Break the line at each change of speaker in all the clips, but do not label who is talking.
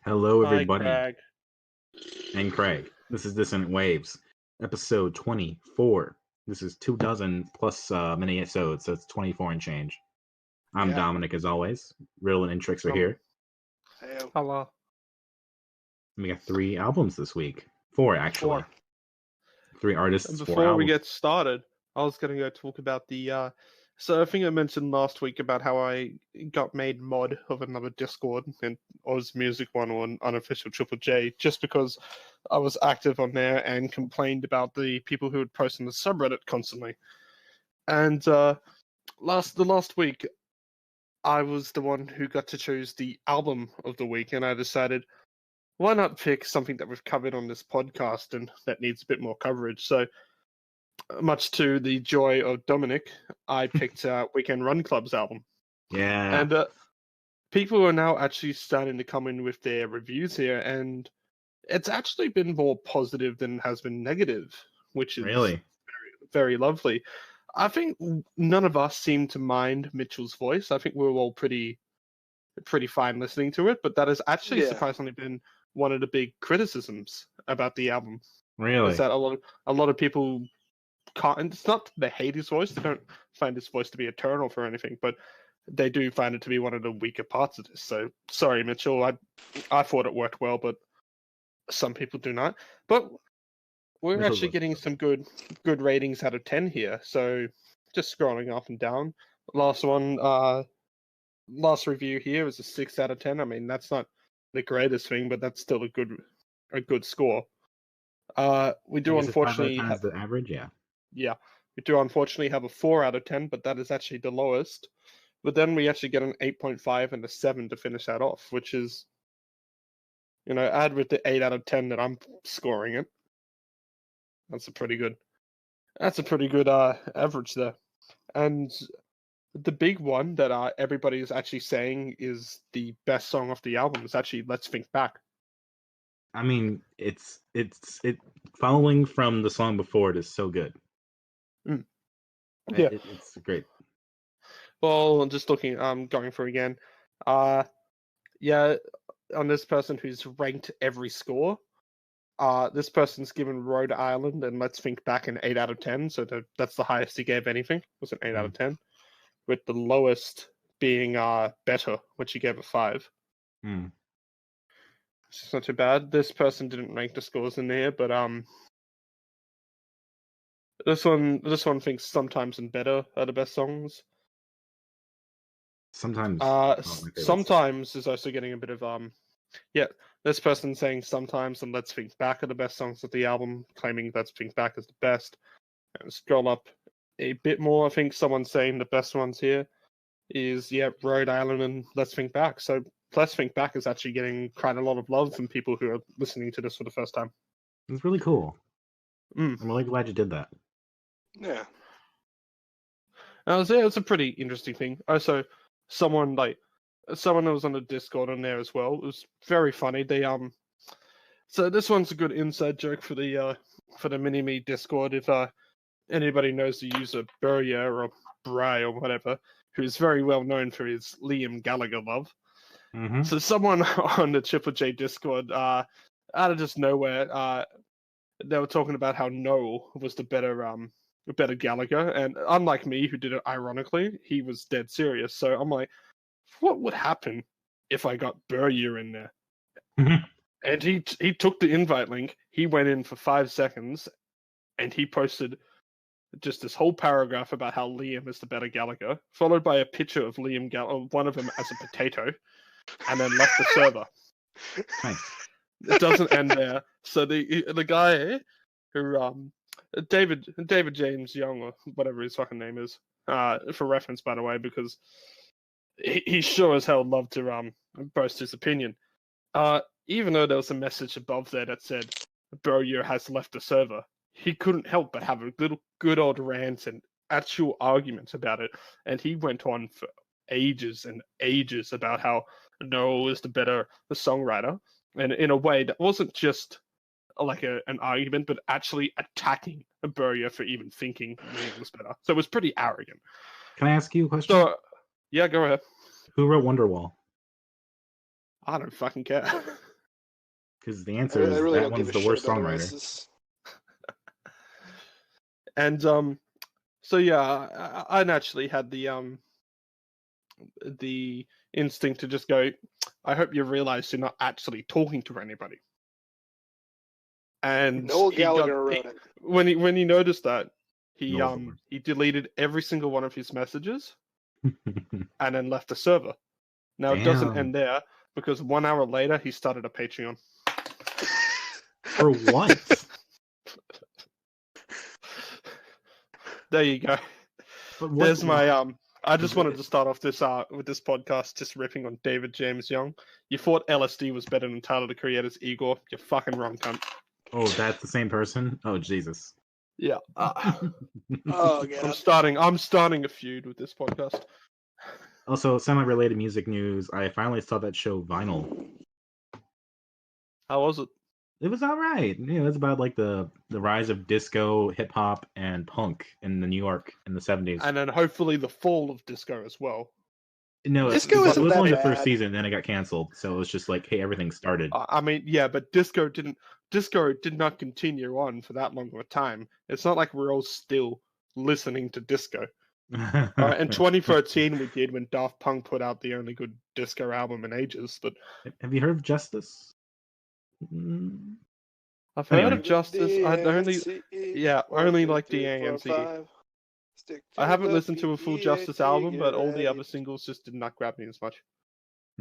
Hello,
Hi,
everybody,
Craig.
and Craig. This is Dissonant Waves, episode 24. This is 2 dozen plus mini-episodes, so it's 24 and change. I'm
Yeah.
Dominic, as always. Riddle and Intrix are here.
Hey,
Hello.
We got 3 albums this week. 4, actually.
4.
3 artists,
And
4
before we
albums.
get started, I was going to go talk about the. So I think I mentioned last week about how I got made mod of another Discord, and Oz Music one or an unofficial Triple J, just because I was active on there and complained about the people who would post on the subreddit constantly. And the last week, I was the one who got to choose the album of the week, and I decided, why not pick something that we've covered on this podcast and that needs a bit more coverage? So, much to the joy of Dominic, I picked Weekend Run Club's album.
Yeah.
And people are now actually starting to come in with their reviews here, and it's actually been more positive than has been negative, which is
Really?
very, very lovely. I think none of us seem to mind Mitchell's voice. I think we're all pretty fine listening to it, but that has actually surprisingly been one of the big criticisms about the album.
Really?
Is that a lot of people can't, and it's not they hate his voice, they don't find his voice to be a turn off or anything, but they do find it to be one of the weaker parts of this. So sorry, Mitchell, I thought it worked well, but some people do not. But we're
Mitchell's
actually getting some good ratings out of 10 here. So just scrolling up and down. Last review here is a 6 out of 10. I mean, that's not the greatest thing, but that's still a good score. We do unfortunately
have the average,
yeah, we do unfortunately have a 4 out of 10, but that is actually the lowest. But then we actually get an 8.5 and a 7 to finish that off, which is, add with the 8 out of 10 that I'm scoring it. That's a pretty good average there. And the big one that everybody is actually saying is the best song off the album is actually "Let's Think Back."
I mean, it's following from the song before it is so good.
Yeah,
it's great.
Well, I'm just looking. I'm going through again. Yeah, on this person who's ranked every score. This person's given Rhode Island and Let's Think Back an 8 out of 10, so that's the highest he gave anything. It was an 8 out of 10, with the lowest being Better, which he gave a 5. It's not too bad. This person didn't rank the scores in there, but this one thinks Sometimes and Better are the best songs.
Sometimes.
Sometimes is also getting a bit of this person saying Sometimes and Let's Think Back are the best songs of the album, claiming Let's Think Back is the best. And scroll up a bit more, I think someone's saying the best ones here is Rhode Island and Let's Think Back. So Let's Think Back is actually getting quite a lot of love from people who are listening to this for the first time.
It's really cool. I'm really glad you did that.
Yeah.
It's a pretty interesting thing. Also, someone that was on the Discord on there as well. It was very funny. They so this one's a good inside joke for the Mini-Me Discord. If anybody knows the user Burrier or Bry or whatever, who's very well known for his Liam Gallagher love. So someone on the Triple J Discord, out of just nowhere, they were talking about how Noel was the better Gallagher, and unlike me, who did it ironically, he was dead serious. So I'm like, what would happen if I got Burrier in there? And he took the invite link, he went in for 5 seconds, and he posted just this whole paragraph about how Liam is the better Gallagher, followed by a picture of Liam Gallagher, one of them as a potato, and then left the server.
Nice.
It doesn't end there. So the guy who David James Young or whatever his fucking name is, for reference by the way, because he sure as hell loved to boast his opinion. Even though there was a message above there that said Burrier has left the server, he couldn't help but have a little good old rant and actual arguments about it, and he went on for ages and ages about how Noel is the songwriter, and in a way that wasn't just like an argument, but actually attacking Burrier for even thinking Liam was better. So it was pretty arrogant.
Can I ask you a question?
So, yeah, go ahead.
Who wrote Wonderwall?
I don't fucking care.
Because the
I
answer is
really
that
don't give
one's
a
the
shit
worst
about
songwriter.
Oasis.
And so yeah, I naturally had the instinct to just go, I hope you realize you're not actually talking to anybody. And
Noel Gallagher wrote it.
when he noticed that, he
Noel's the worst.
he deleted every single one of his messages and then left the server. Now it doesn't
Damn.
end there, because 1 hour later he started a Patreon.
For what?
There you go.
But what?
There's my I just wanted to start off this with this podcast just ripping on David James Young. You thought LSD was better than Tyler the Creator's Igor? You're fucking wrong, cunt.
Oh, that's the same person? Oh, Jesus.
Yeah.
Oh
I'm
god.
starting a feud with this podcast.
Also, semi-related music news. I finally saw that show Vinyl.
How was it?
It was all right. Yeah, it was about like the rise of disco, hip hop, and punk in New York in the 70s.
And then hopefully the fall of disco as well.
No,
Disco
it
isn't
was
that
only the first
bad.
season, then it got canceled. So it was just like, hey, everything started.
I mean, yeah, but disco did not continue on for that long of a time. It's not like we're all still listening to disco. All right, in 2013 we did, when Daft Punk put out the only good disco album in ages. But
Have you heard of Justice? Mm,
I've heard
Anyway.
of Justice. I'd only like the AMC. I haven't listened to a full Justice album, but all the other singles just did not grab me as much.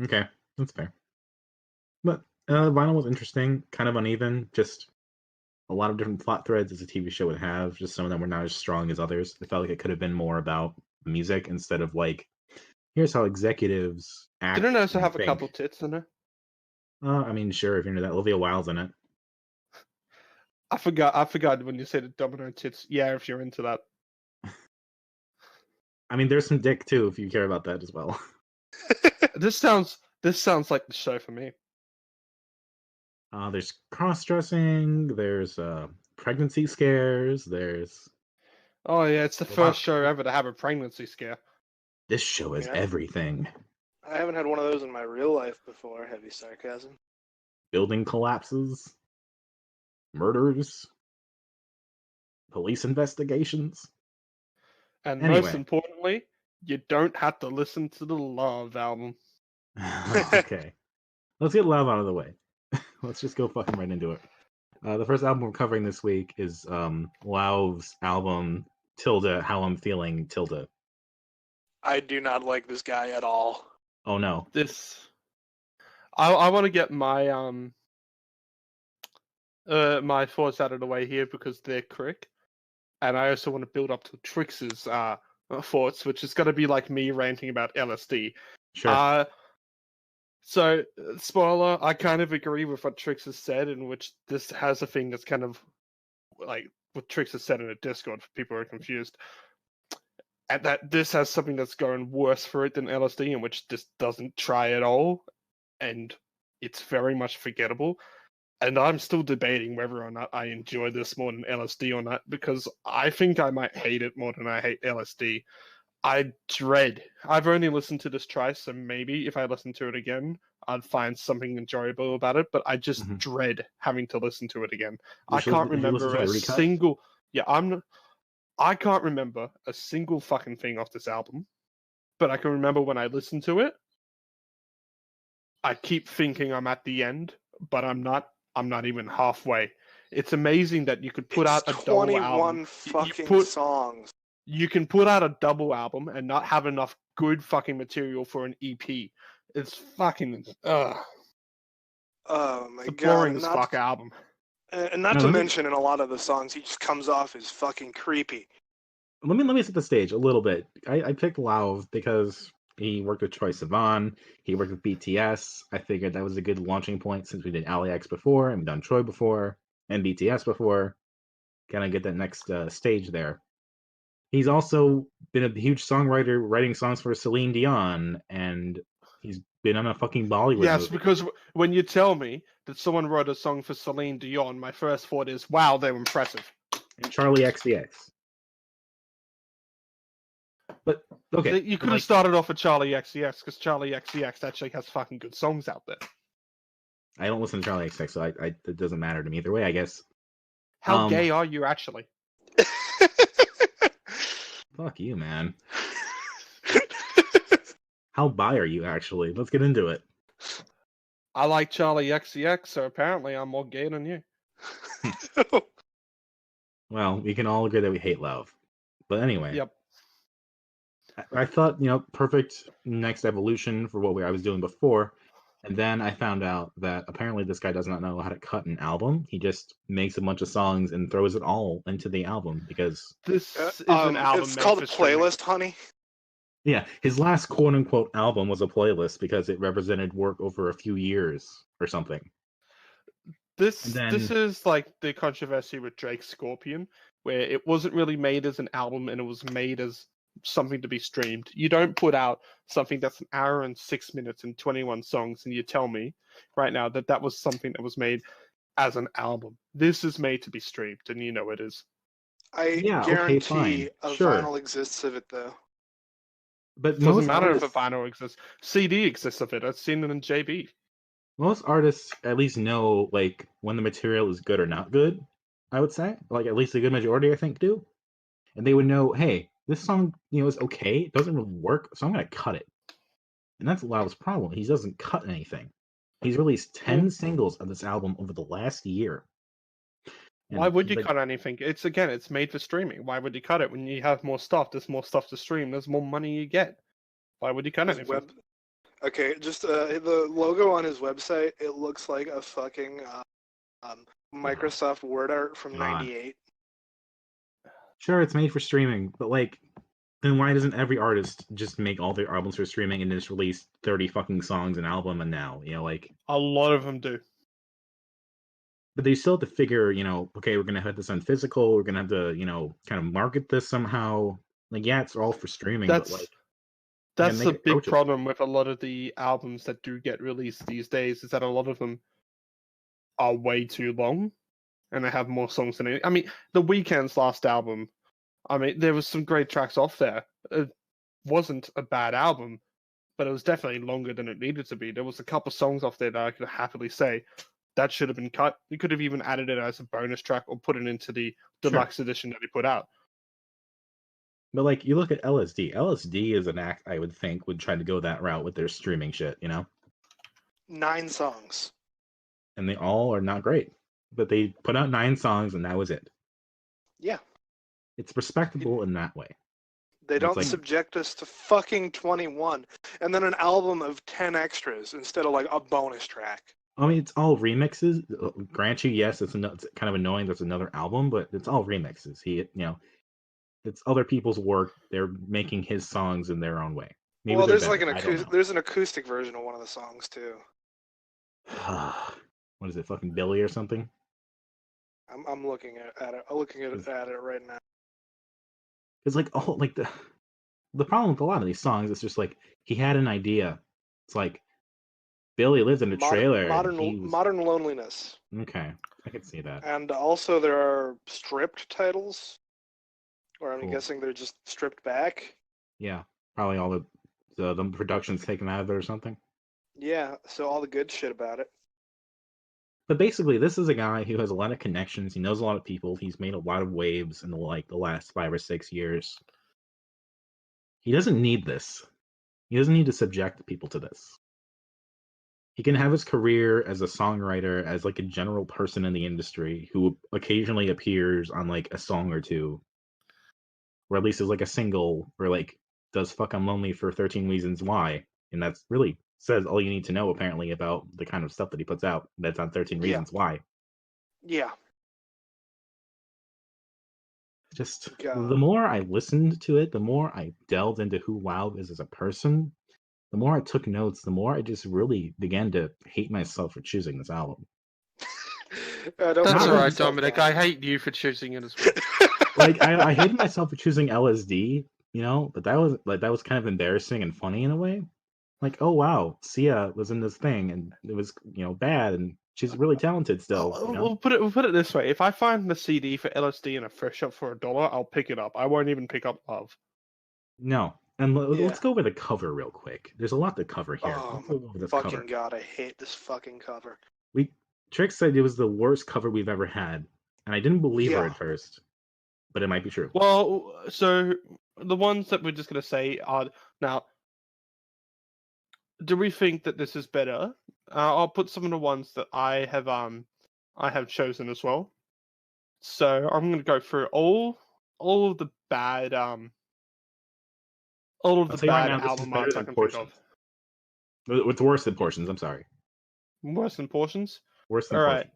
Okay, that's fair. But Vinyl was interesting, kind of uneven, just a lot of different plot threads as a TV show would have. Just some of them were not as strong as others. I felt like it could have been more about music instead of like, here's how executives act.
Didn't it also
and
have a
think.
couple tits in it?
I mean, sure, if you're into that. Olivia Wilde's in it.
I forgot when you said the domino tits. Yeah, if you're into that.
I mean, there's some dick too, if you care about that as well.
This sounds like the show for me.
There's cross-dressing. There's pregnancy scares. There's
Oh yeah, it's the
a lot.
first show ever to have a pregnancy scare.
This show is
Yeah.
everything.
I haven't had one of those in my real life before. Heavy sarcasm.
Building collapses, murders, police investigations.
And
Anyway.
most importantly, you don't have to listen to the Love album.
Okay, let's get Love out of the way. Let's just go fucking right into it. The first album we're covering this week is Lauved's album Tilde, How I'm Feeling Tilde.
I do not like this guy at all.
Oh no.
I want to get my my thoughts out of the way here because they're quick, and I also want to build up to Trix's thoughts, which is going to be like me ranting about LSD.
Sure.
So, spoiler, I kind of agree with what Trix has said, in which this has a thing that's kind of like what Trix has said in a Discord for people who are confused. And that this has something that's going worse for it than LSD, in which this doesn't try at all, and it's very much forgettable. And I'm still debating whether or not I enjoy this more than LSD or not, because I think I might hate it more than I hate LSD. I've only listened to this twice, so maybe if I listen to it again, I'd find something enjoyable about it, but I just dread having to listen to it again. I can't remember a single... Yeah, I can't remember a single fucking thing off this album, but I can remember when I listen to it, I keep thinking I'm at the end, but I'm not even halfway. It's amazing that you could put out a double album.
21 fucking songs.
You can put out a double album and not have enough good fucking material for an EP. It's fucking
Oh my
the
god.
boring as fuck album.
And not to mention, in a lot of the songs, he just comes off as fucking creepy.
Let me set the stage a little bit. I picked Lauved because he worked with Troye Sivan. He worked with BTS. I figured that was a good launching point since we did AliEx before and we've done Troye before and BTS before. Kind of get that next stage there. He's also been a huge songwriter, writing songs for Celine Dion, and he's been on a fucking Bollywood
Yes,
movie.
because when you tell me that someone wrote a song for Celine Dion, my first thought is, wow, they're impressive.
And Charlie XCX. But, okay.
You could have started off with Charlie XCX, because Charlie XCX actually has fucking good songs out there.
I don't listen to Charlie XX, so it doesn't matter to me either way, I guess.
How gay are you actually?
Fuck you, man. How bi are you actually? Let's get into it.
I like Charlie XCX, so apparently I'm more gay than you.
Well, we can all agree that we hate love. But anyway.
Yep.
I thought, perfect next evolution for what I was doing before. And then I found out that apparently this guy does not know how to cut an album. He just makes a bunch of songs and throws it all into the album because
This is an album.
It's called a playlist, honey.
Yeah, his last quote unquote album was a playlist because it represented work over a few years or something.
This is like the controversy with Drake's Scorpion, where it wasn't really made as an album and it was made as something to be streamed. You don't put out something that's an hour and 6 minutes and 21 songs and you tell me right now that was something that was made as an album. This is made to be streamed, and you know it is.
I guarantee a vinyl exists of it, though.
But
it doesn't matter if a vinyl exists. CD exists of it. I've seen it in JB.
Most artists at least know, like, when the material is good or not good, I would say. Like, at least a good majority, I think, do. And they would know, hey, this song, is okay. It doesn't really work, so I'm going to cut it. And that's Lauv's problem. He doesn't cut anything. He's released 10 singles of this album over the last year.
And why would you cut anything? It's made for streaming. Why would you cut it? When you have more stuff, there's more stuff to stream. There's more money you get. Why would you cut anything?
Okay, just the logo on his website, it looks like a fucking Microsoft Word art from '98.
Sure, it's made for streaming, but like, then why doesn't every artist just make all their albums for streaming and just release 30 fucking songs an album? And now, like,
a lot of them do.
But they still have to figure, okay, we're gonna have this on physical. We're gonna have to, kind of market this somehow. Like, yeah, it's all for streaming. But like,
that's the big problem with a lot of the albums that do get released these days, is that a lot of them are way too long and they have more songs than any. I mean, The Weeknd's last album, there was some great tracks off there. It wasn't a bad album, but it was definitely longer than it needed to be. There was a couple songs off there that I could happily say that should have been cut. You could have even added it as a bonus track or put it into the deluxe edition that he put out.
But like, you look at LSD. LSD is an act I would think would try to go that route with their streaming shit,
9 songs.
And they all are not great. But they put out 9 songs and that was it.
Yeah.
It's respectable in that way.
They don't subject us to fucking 21. And then an album of 10 extras instead of like a bonus track.
I mean, it's all remixes. Grant you, yes, it's kind of annoying. There's another album, but it's all remixes. It's other people's work. They're making his songs in their own way. Maybe
well, there's like there's an acoustic version of one of the songs too.
What is it, fucking Billy or something?
I'm looking at it. I'm looking at it right now.
It's like the problem with a lot of these songs is just like he had an idea. It's like Billy lives in a trailer.
Modern Loneliness.
Okay, I can see that.
And also there are stripped titles, or I'm guessing they're just stripped back.
Yeah, probably all the production's taken out of it or something.
Yeah, so all the good shit about it.
But basically, this is a guy who has a lot of connections. He knows a lot of people. He's made a lot of waves in the last 5 or 6 years. He doesn't need this. He doesn't need to subject people to this. He can have his career as a songwriter, as like a general person in the industry who occasionally appears on like a song or two, or at least is like a single, or like does "Fuck I'm Lonely" for 13 Reasons Why, and that's really says all you need to know apparently about the kind of stuff that he puts out. That's on 13 Reasons Why.
Yeah.
Just the more I listened to it, the more I delved into who Lauved is as a person. The more I took notes, the more I just really began to hate myself for choosing this album.
That's all right, Dominic. I hate you for choosing it as well.
Like I hated myself for choosing LSD, but that was kind of embarrassing and funny in a way. Like, oh wow, Sia was in this thing and it was bad, and she's really talented still.
We'll put it this way: if I find the CD for LSD in a fresh shop for $1, I'll pick it up. I won't even pick up Love.
No. And let's go over the cover real quick. There's a lot to cover here.
Oh my fucking god, I hate this fucking cover.
Trix said it was the worst cover we've ever had, and I didn't believe her
Yeah.
at first, but it might be true.
Well, so the ones that we're just gonna say are now. Do we think that this is better? I'll put some of the ones that I have chosen as well. So I'm gonna go through all of the bad
I'll tell you right now, this is
album
better
arts I
than
can think of.
Portions. It's worse than Portions. I'm sorry.
Worse than Portions.
Worse than
All right.
Portions.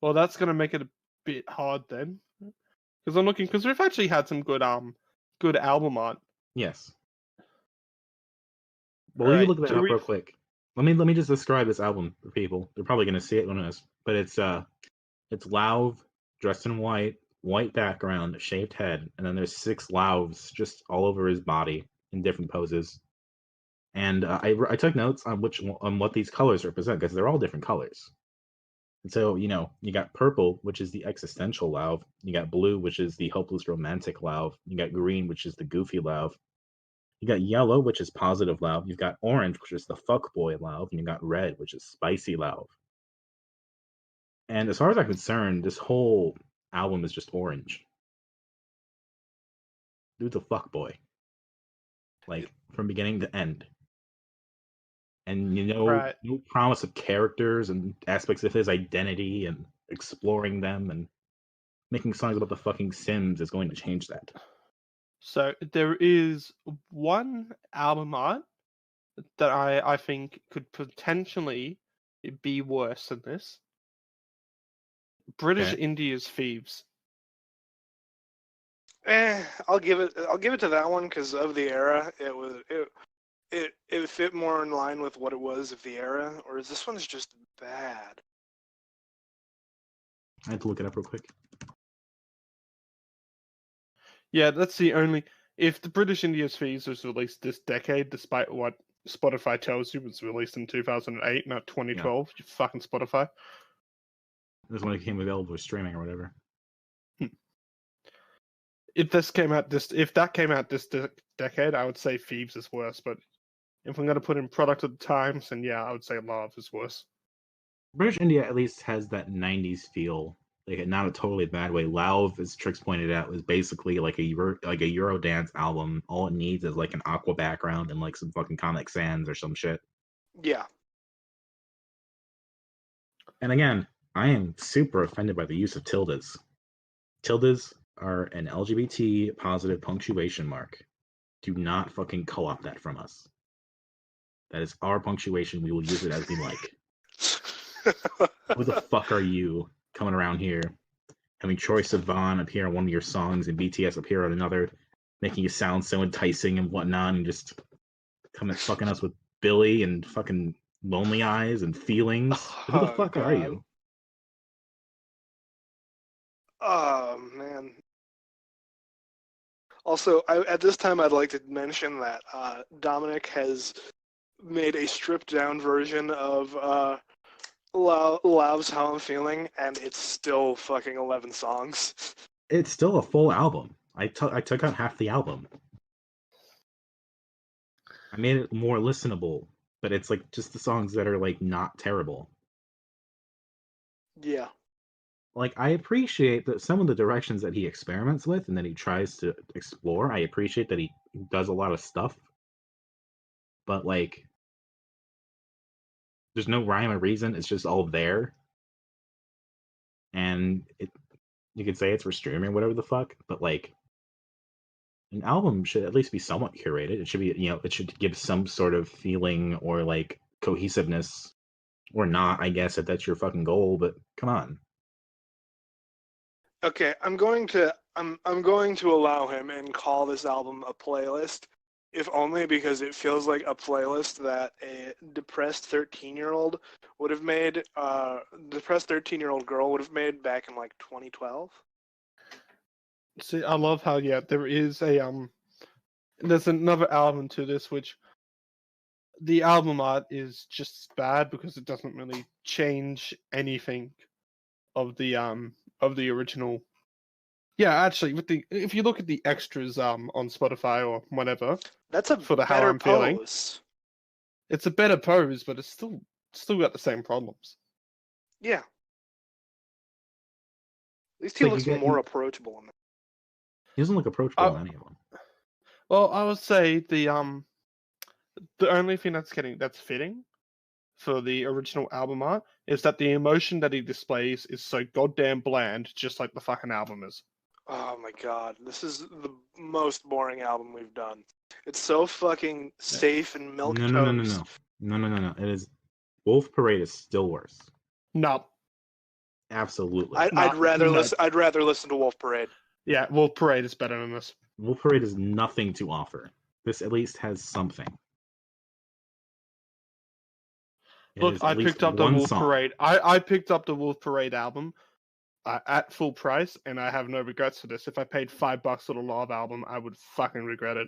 Well, that's gonna make it a bit hard then, because I'm looking because we've actually had some good album art.
Yes. Well, you look that up real quick. Let me just describe this album for people. They're probably gonna see it when it is, but it's Lauved, dressed in white, white background, shaved head, and then there's 6 Lauves just all over his body in different poses. And I took notes on what these colors represent because they're all different colors. And so you got purple, which is the existential Lauv. You got blue, which is the hopeless romantic Lauv. You got green, which is the goofy Lauv. You got yellow, which is positive Lauv. You've got orange, which is the fuckboy Lauv, and you got red, which is spicy Lauv. And as far as I'm concerned, this whole album is just orange. Dude's a fuckboy, like from beginning to end. And no promise of characters and aspects of his identity and exploring them and making songs about the fucking Sims is going to change that.
So there is one album art that I think could potentially be worse than this. British India's Thieves.
I'll give it to that one because of the era. It fit more in line with what it was of the era, or is this one's just bad?
I had to look it up real quick.
Yeah, that's the only. If the British India's Thieves was released this decade, despite what Spotify tells you was released in 2008, not 2012, you fucking Spotify.
This one became available for streaming or whatever.
If that came out this decade, I would say Thieves is worse. But if I'm going to put in product of the times, then yeah, I would say Love is worse.
British India at least has that 90s feel, like not a totally bad way. Lauved, as Trix pointed out, was basically like a Eurodance album. All it needs is like an aqua background and like some fucking Comic Sans or some shit.
Yeah.
And again, I am super offended by the use of tildes. Tildes are an LGBT positive punctuation mark. Do not fucking co-opt that from us. That is our punctuation. We will use it as we like. Who the fuck are you coming around here, having Troye Sivan appear on one of your songs and BTS appear on another, making you sound so enticing and whatnot, and just coming fucking us with Billy and fucking Lonely Eyes and Feelings? Who the fuck are you?
Oh, man. Also, at this time, I'd like to mention that Dominic has made a stripped-down version of Lauved's How I'm Feeling, and it's still fucking 11 songs.
It's still a full album. I took out half the album. I made it more listenable, but it's like just the songs that are like not terrible.
Yeah.
Like, I appreciate that some of the directions that he experiments with and that he tries to explore. I appreciate that he does a lot of stuff. But, like, there's no rhyme or reason. It's just all there. And you could say it's for streaming or whatever the fuck. But, like, an album should at least be somewhat curated. It should be, it should give some sort of feeling or, like, cohesiveness. Or not, I guess, if that's your fucking goal. But, come on.
Okay, I'm going to allow him and call this album a playlist, if only because it feels like a playlist that a depressed 13-year-old would have made, depressed 13-year-old girl would have made back in like 2012.
See, I love how there is there's another album to this which the album art is just bad because it doesn't really change anything of the original. Yeah, actually, if you look at the extras on Spotify or whatever,
that's a
for the
better
How I'm Feeling,
pose.
it's a better pose, but it's still got the same problems.
Yeah. At least
It's
he
like
looks more approachable in that.
he doesn't look approachable in any of them.
Well, I would say the only thing that's fitting for the original album art is that the emotion that he displays is so goddamn bland, just like the fucking album is.
Oh my god, this is the most boring album we've done. It's so fucking safe and milk toast.
No. It is Wolf Parade is still worse.
No.
Absolutely.
I'd rather listen to Wolf Parade.
Yeah, Wolf Parade is better than this.
Wolf Parade has nothing to offer. This at least has something.
Look, I picked up the Wolf Parade. I picked up the Wolf Parade album at full price, and I have no regrets for this. If I paid $5 for the Lauved album, I would fucking regret it.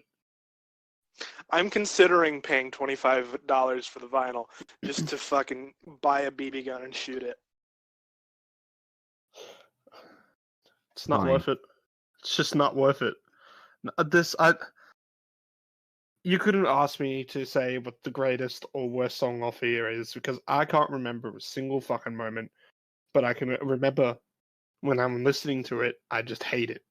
I'm considering paying $25 for the vinyl just to fucking buy a BB gun and shoot it.
It's not worth it. It's just not worth it. You couldn't ask me to say what the greatest or worst song off here is, because I can't remember a single fucking moment, but I can remember when I'm listening to it, I just hate it.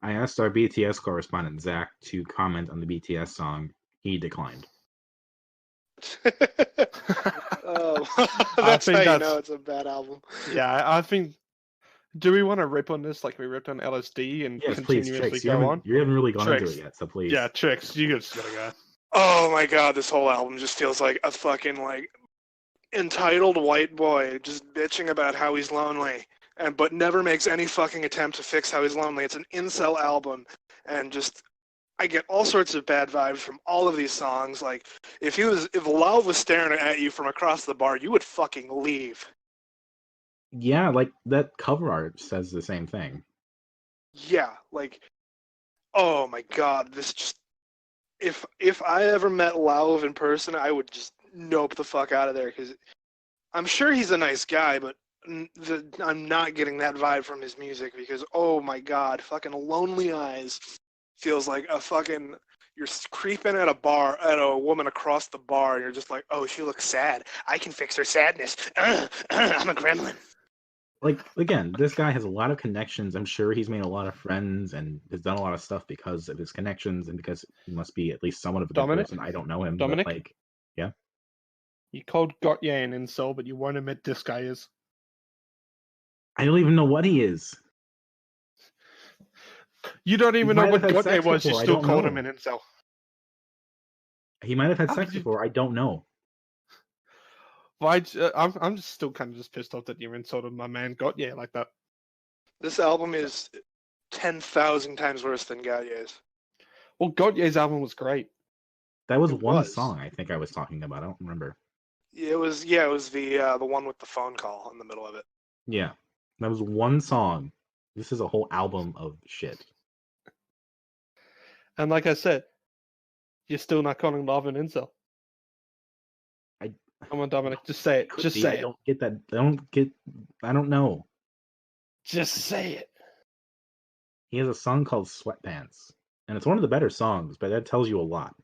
I asked our BTS correspondent, Zach, to comment on the BTS song. He declined.
Oh, that's how you know it's a bad album.
Yeah, I think... Do we want to rip on this like we ripped on LSD and continuously go on?
You haven't really gone into it yet, so please.
Yeah, Tricks, you just gotta go.
Oh my god, this whole album just feels like a fucking, entitled white boy just bitching about how he's lonely, but never makes any fucking attempt to fix how he's lonely. It's an incel album, and just... I get all sorts of bad vibes from all of these songs. Like, if Lauved was staring at you from across the bar, you would fucking leave.
Yeah, like that cover art says the same thing.
Yeah, oh my god, this just... If I ever met Lauved in person, I would just nope the fuck out of there, because I'm sure he's a nice guy, but I'm not getting that vibe from his music, because, oh my god, fucking Lonely Eyes feels like a fucking... You're creeping at a woman across the bar, and you're just like, oh, she looks sad. I can fix her sadness. I'm a gremlin.
Like, again, this guy has a lot of connections. I'm sure he's made a lot of friends and has done a lot of stuff because of his connections and because he must be at least somewhat of a good person. I don't know him.
Dominic?
But yeah?
You called Gautier an incel, but you won't admit this guy is.
I don't even know what he is.
You don't even know what Gautier was, you still called him an incel.
He might have had sex before, I don't know.
Well, I'm just still kind of just pissed off that you insulted my man Gautier like that.
This album is 10,000 times worse than Gautier's.
Well, Gautier's album was great.
That was one song I think I was talking about. I don't remember.
It was the one with the phone call in the middle of it.
Yeah, that was one song. This is a whole album of shit.
And like I said, you're still not calling Lauved an incel. Come on, Dominic, just say it. Just say it.
I don't get that. I don't know.
Just say it.
He has a song called Sweatpants, and it's one of the better songs, but that tells you a lot.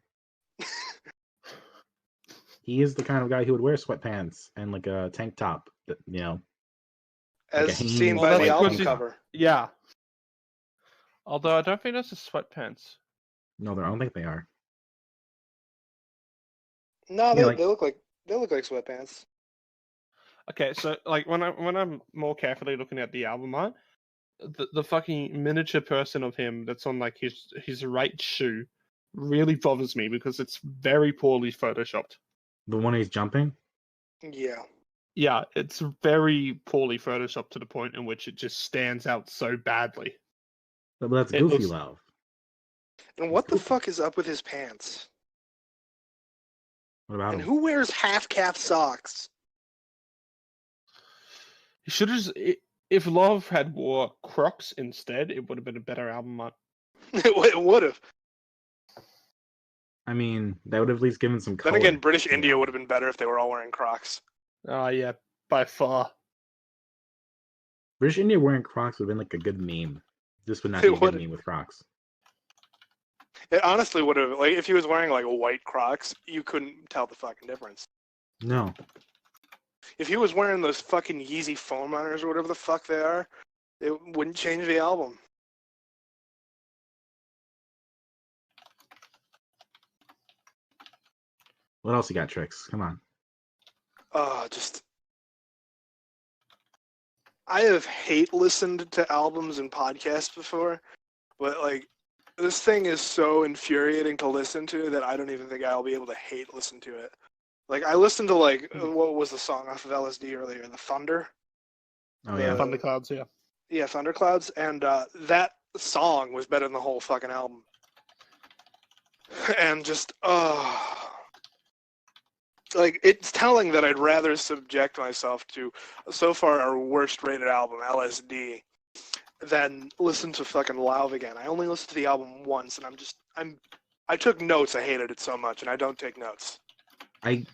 He is the kind of guy who would wear sweatpants and like a tank top,
as
like
seen by the album cover.
Yeah. Although I don't think that's the sweatpants.
No, I don't think they are.
No, they look like sweatpants.
Okay, so when I'm more carefully looking at the album art, the fucking miniature person of him that's on his right shoe really bothers me because it's very poorly photoshopped.
The one he's jumping?
Yeah.
Yeah, it's very poorly photoshopped to the point in which it just stands out so badly.
But that's goofy, Lauved.
And what the fuck is up with his pants?
What about him?
Who wears half-calf socks?
He should have. If Lauved had wore Crocs instead, it would have been a better album art.
It would have.
I mean, that would have at least given some color.
Then again, British India would have been better if they were all wearing Crocs.
Oh, yeah, by far.
British India wearing Crocs would have been like a good meme. This would not be a good meme with Crocs.
It honestly would have, if he was wearing white Crocs, you couldn't tell the fucking difference.
No.
If he was wearing those fucking Yeezy foam runners or whatever the fuck they are, it wouldn't change the album.
What else you got, Tricks? Come on.
I have hate listened to albums and podcasts before, but like this thing is so infuriating to listen to that I don't even think I'll be able to hate listen to it. Like I listened to what was the song off of LSD earlier, The Thunder.
Oh yeah.
Thunderclouds, yeah.
Yeah, Thunderclouds, and that song was better than the whole fucking album. And just like it's telling that I'd rather subject myself to so far our worst rated album, LSD, than listen to fucking Lauved again. I only listened to the album once, and I took notes. I hated it so much, and I don't take notes.
I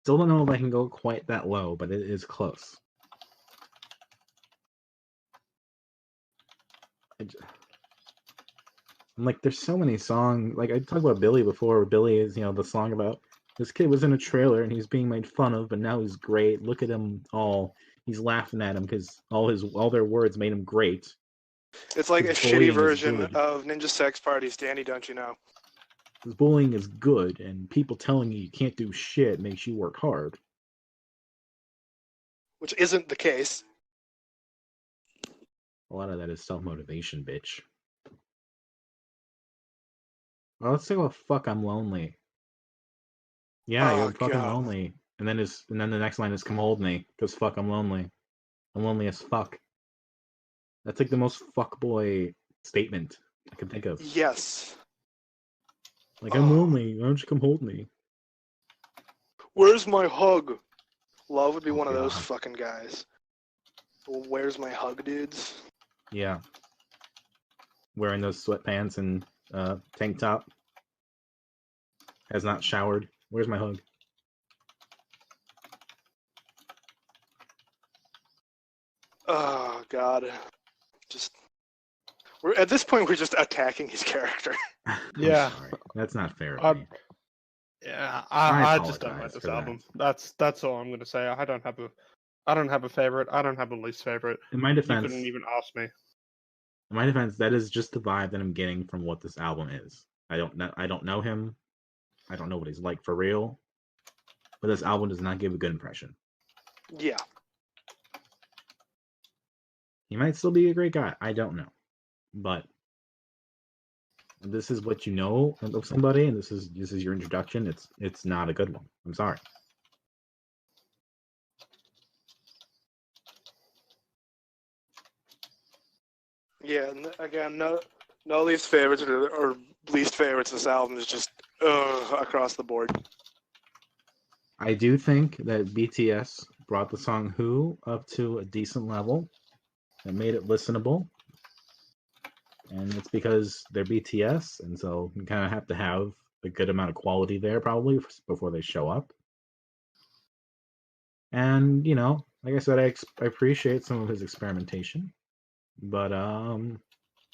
still don't know if I can go quite that low, but it is close. I'm like, there's so many songs. Like I talked about Billy before. Where Billy is, the song about this kid was in a trailer and he's being made fun of, but now he's great. Look at him all. He's laughing at him because all their words made him great.
It's like a shitty version of Ninja Sex Party's Danny, Don't You Know?
Because bullying is good, and people telling you can't do shit makes you work hard.
Which isn't the case.
A lot of that is self-motivation, bitch. Well, let's talk about "Fuck, I'm Lonely." Yeah, you're fucking lonely. And then the next line is "Come hold me," because fuck, I'm lonely. I'm lonely as fuck. That's like the most fuckboy statement I can think of.
Yes.
Like, I'm lonely. Why don't you come hold me?
Where's my hug? Love would be one of those fucking guys. Where's my hug, dudes?
Yeah. Wearing those sweatpants and tank top. Has not showered. Where's my hug?
Oh God. At this point we're just attacking his character.
Yeah.
That's not fair.
Yeah, I just don't like this album. That's all I'm gonna say. I don't have a favorite. I don't have a least favorite.
In my defense,
you couldn't even ask me.
In my defense, that is just the vibe that I'm getting from what this album is. I don't know him. I don't know what he's like for real. But this album does not give a good impression.
Yeah.
He might still be a great guy. I don't know. But this is what you know of somebody, and this is your introduction. It's not a good one. I'm sorry.
Yeah, again, no least favorites or least favorites. This album is just across the board.
I do think that BTS brought the song "Who" up to a decent level that made it listenable. And it's because they're BTS, and so you kind of have to have a good amount of quality there probably before they show up. And, like I said, I appreciate some of his experimentation. But,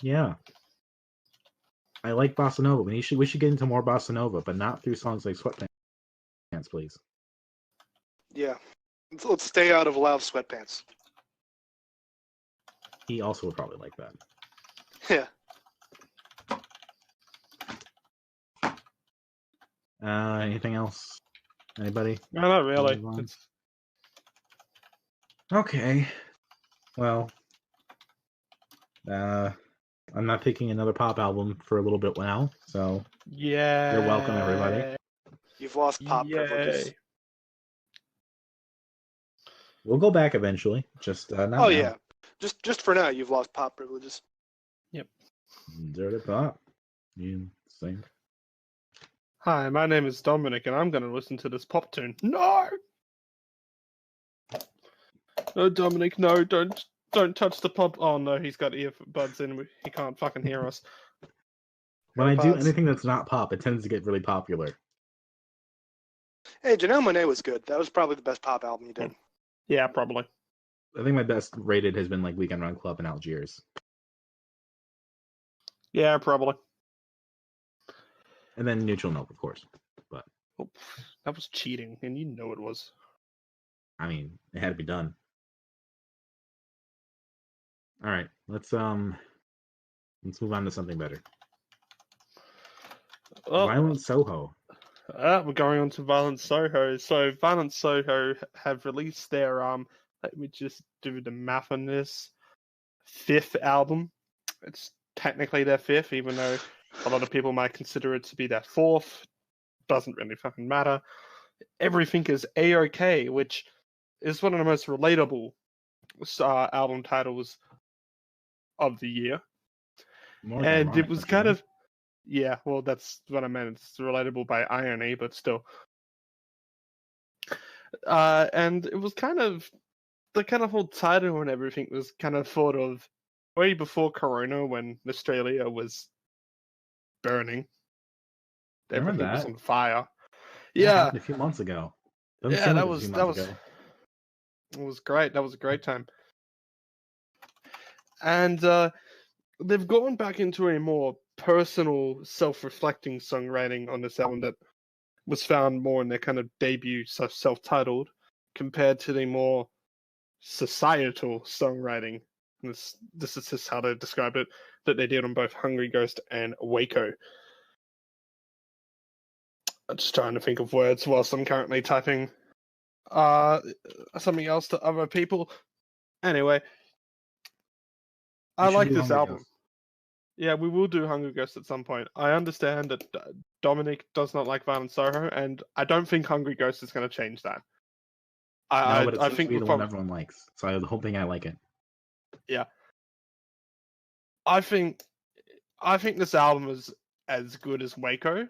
yeah. I like Bossa Nova. We should get into more Bossa Nova, but not through songs like Sweatpants, please.
Yeah. Let's stay out of Loud Sweatpants.
He also would probably like that.
Yeah.
Anything else? Anybody?
No, not really.
Okay. Well, I'm not picking another pop album for a little bit now, so
yeah,
you're welcome, everybody.
You've lost pop privileges.
We'll go back eventually. Just not now.
Yeah. Just for now, you've lost pop privileges.
Yep.
Dirty pop. You sing.
Hi, my name is Dominic, and I'm going to listen to this pop tune. No! No, Dominic, no, don't touch the pop. Oh, no, he's got earbuds in. He can't fucking hear us.
When I do anything that's not pop, it tends to get really popular.
Hey, Janelle Monáe was good. That was probably the best pop album you did.
Yeah, probably.
I think my best rated has been like Weekend Run Club in Algiers.
Yeah, probably.
And then Neutral Milk, of course. But
that was cheating, and you know it was.
I mean, it had to be done. All right, let's move on to something better.
Well,
Violent Soho.
we're going on to Violent Soho. So Violent Soho have released their let me just do the math on this, 5th album. It's technically their 5th, even though a lot of people might consider it to be their 4th. Doesn't really fucking matter. Everything is A-OK, which is one of the most relatable album titles of the year.
More
And
ironic,
it was
don't you
kind
think?
of, yeah, well, that's what I meant. It's relatable by irony, but still. And it was kind of, the kind of whole title and everything was kind of thought of way before Corona, when Australia was burning.
I remember
Everything was
that.
on fire.
That
Yeah,
happened a few months ago. Doesn't
yeah,
seem like
that
it was a
was
few
that
months
was
ago.
it was great. That was a great time. And they've gone back into a more personal, self-reflecting songwriting on this album that was found more in their kind of debut self-titled, compared to the more societal songwriting. This is just how they described it, that they did on both Hungry Ghost and Waco. I'm just trying to think of words whilst I'm currently typing something else to other people. Anyway, I
You should
like
do
this
Hungry
album.
Ghost.
Yeah, we will do Hungry Ghost at some point. I understand that Dominic does not like Violent Soho, and I don't think Hungry Ghost is going to change that.
No, but it
I
seems to
think
be
we're
the one
probably,
everyone likes. So I'm hoping I like it.
yeah. I think this album is as good as Waco,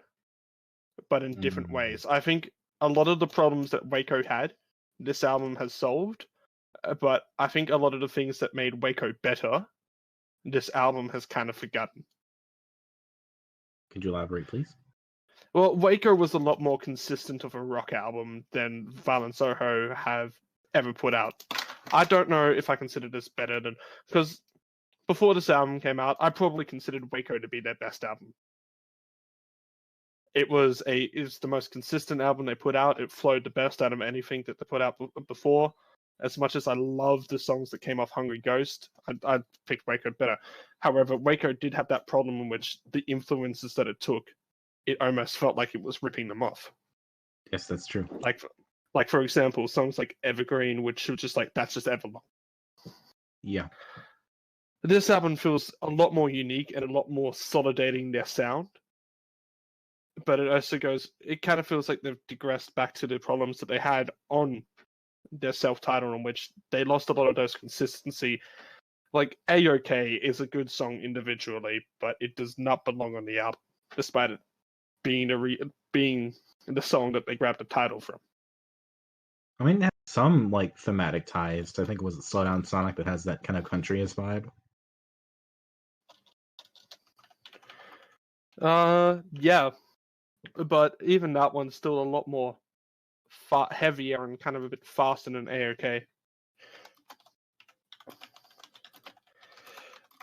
but in different
Mm.
ways. I think a lot of the problems that Waco had, this album has solved. But I think a lot of the things that made Waco better, this album has kind of forgotten.
Could you elaborate, please?
Well, Waco was a lot more consistent of a rock album than Violent Soho have ever put out. I don't know if I consider this better than, because before this album came out, I probably considered Waco to be their best album. It was the most consistent album they put out. It flowed the best out of anything that they put out before. As much as I love the songs that came off Hungry Ghost, I picked Waco better. However, Waco did have that problem in which the influences that it took, it almost felt like it was ripping them off.
Yes, that's true.
Like for example, songs like Evergreen, which was just like, that's just Everlong.
Yeah.
This album feels a lot more unique and a lot more solidating their sound. But it also it kind of feels like they've digressed back to the problems that they had on their self-titled, in which they lost a lot of those consistency. Like A-OK is a good song individually, but it does not belong on the album, despite it being the song that they grabbed the title from.
I mean, it has some like thematic ties. I think it was Slow Down Sonic that has that kind of countryist vibe.
Yeah, but even that one's still a lot more heavier and kind of a bit faster than A-OK.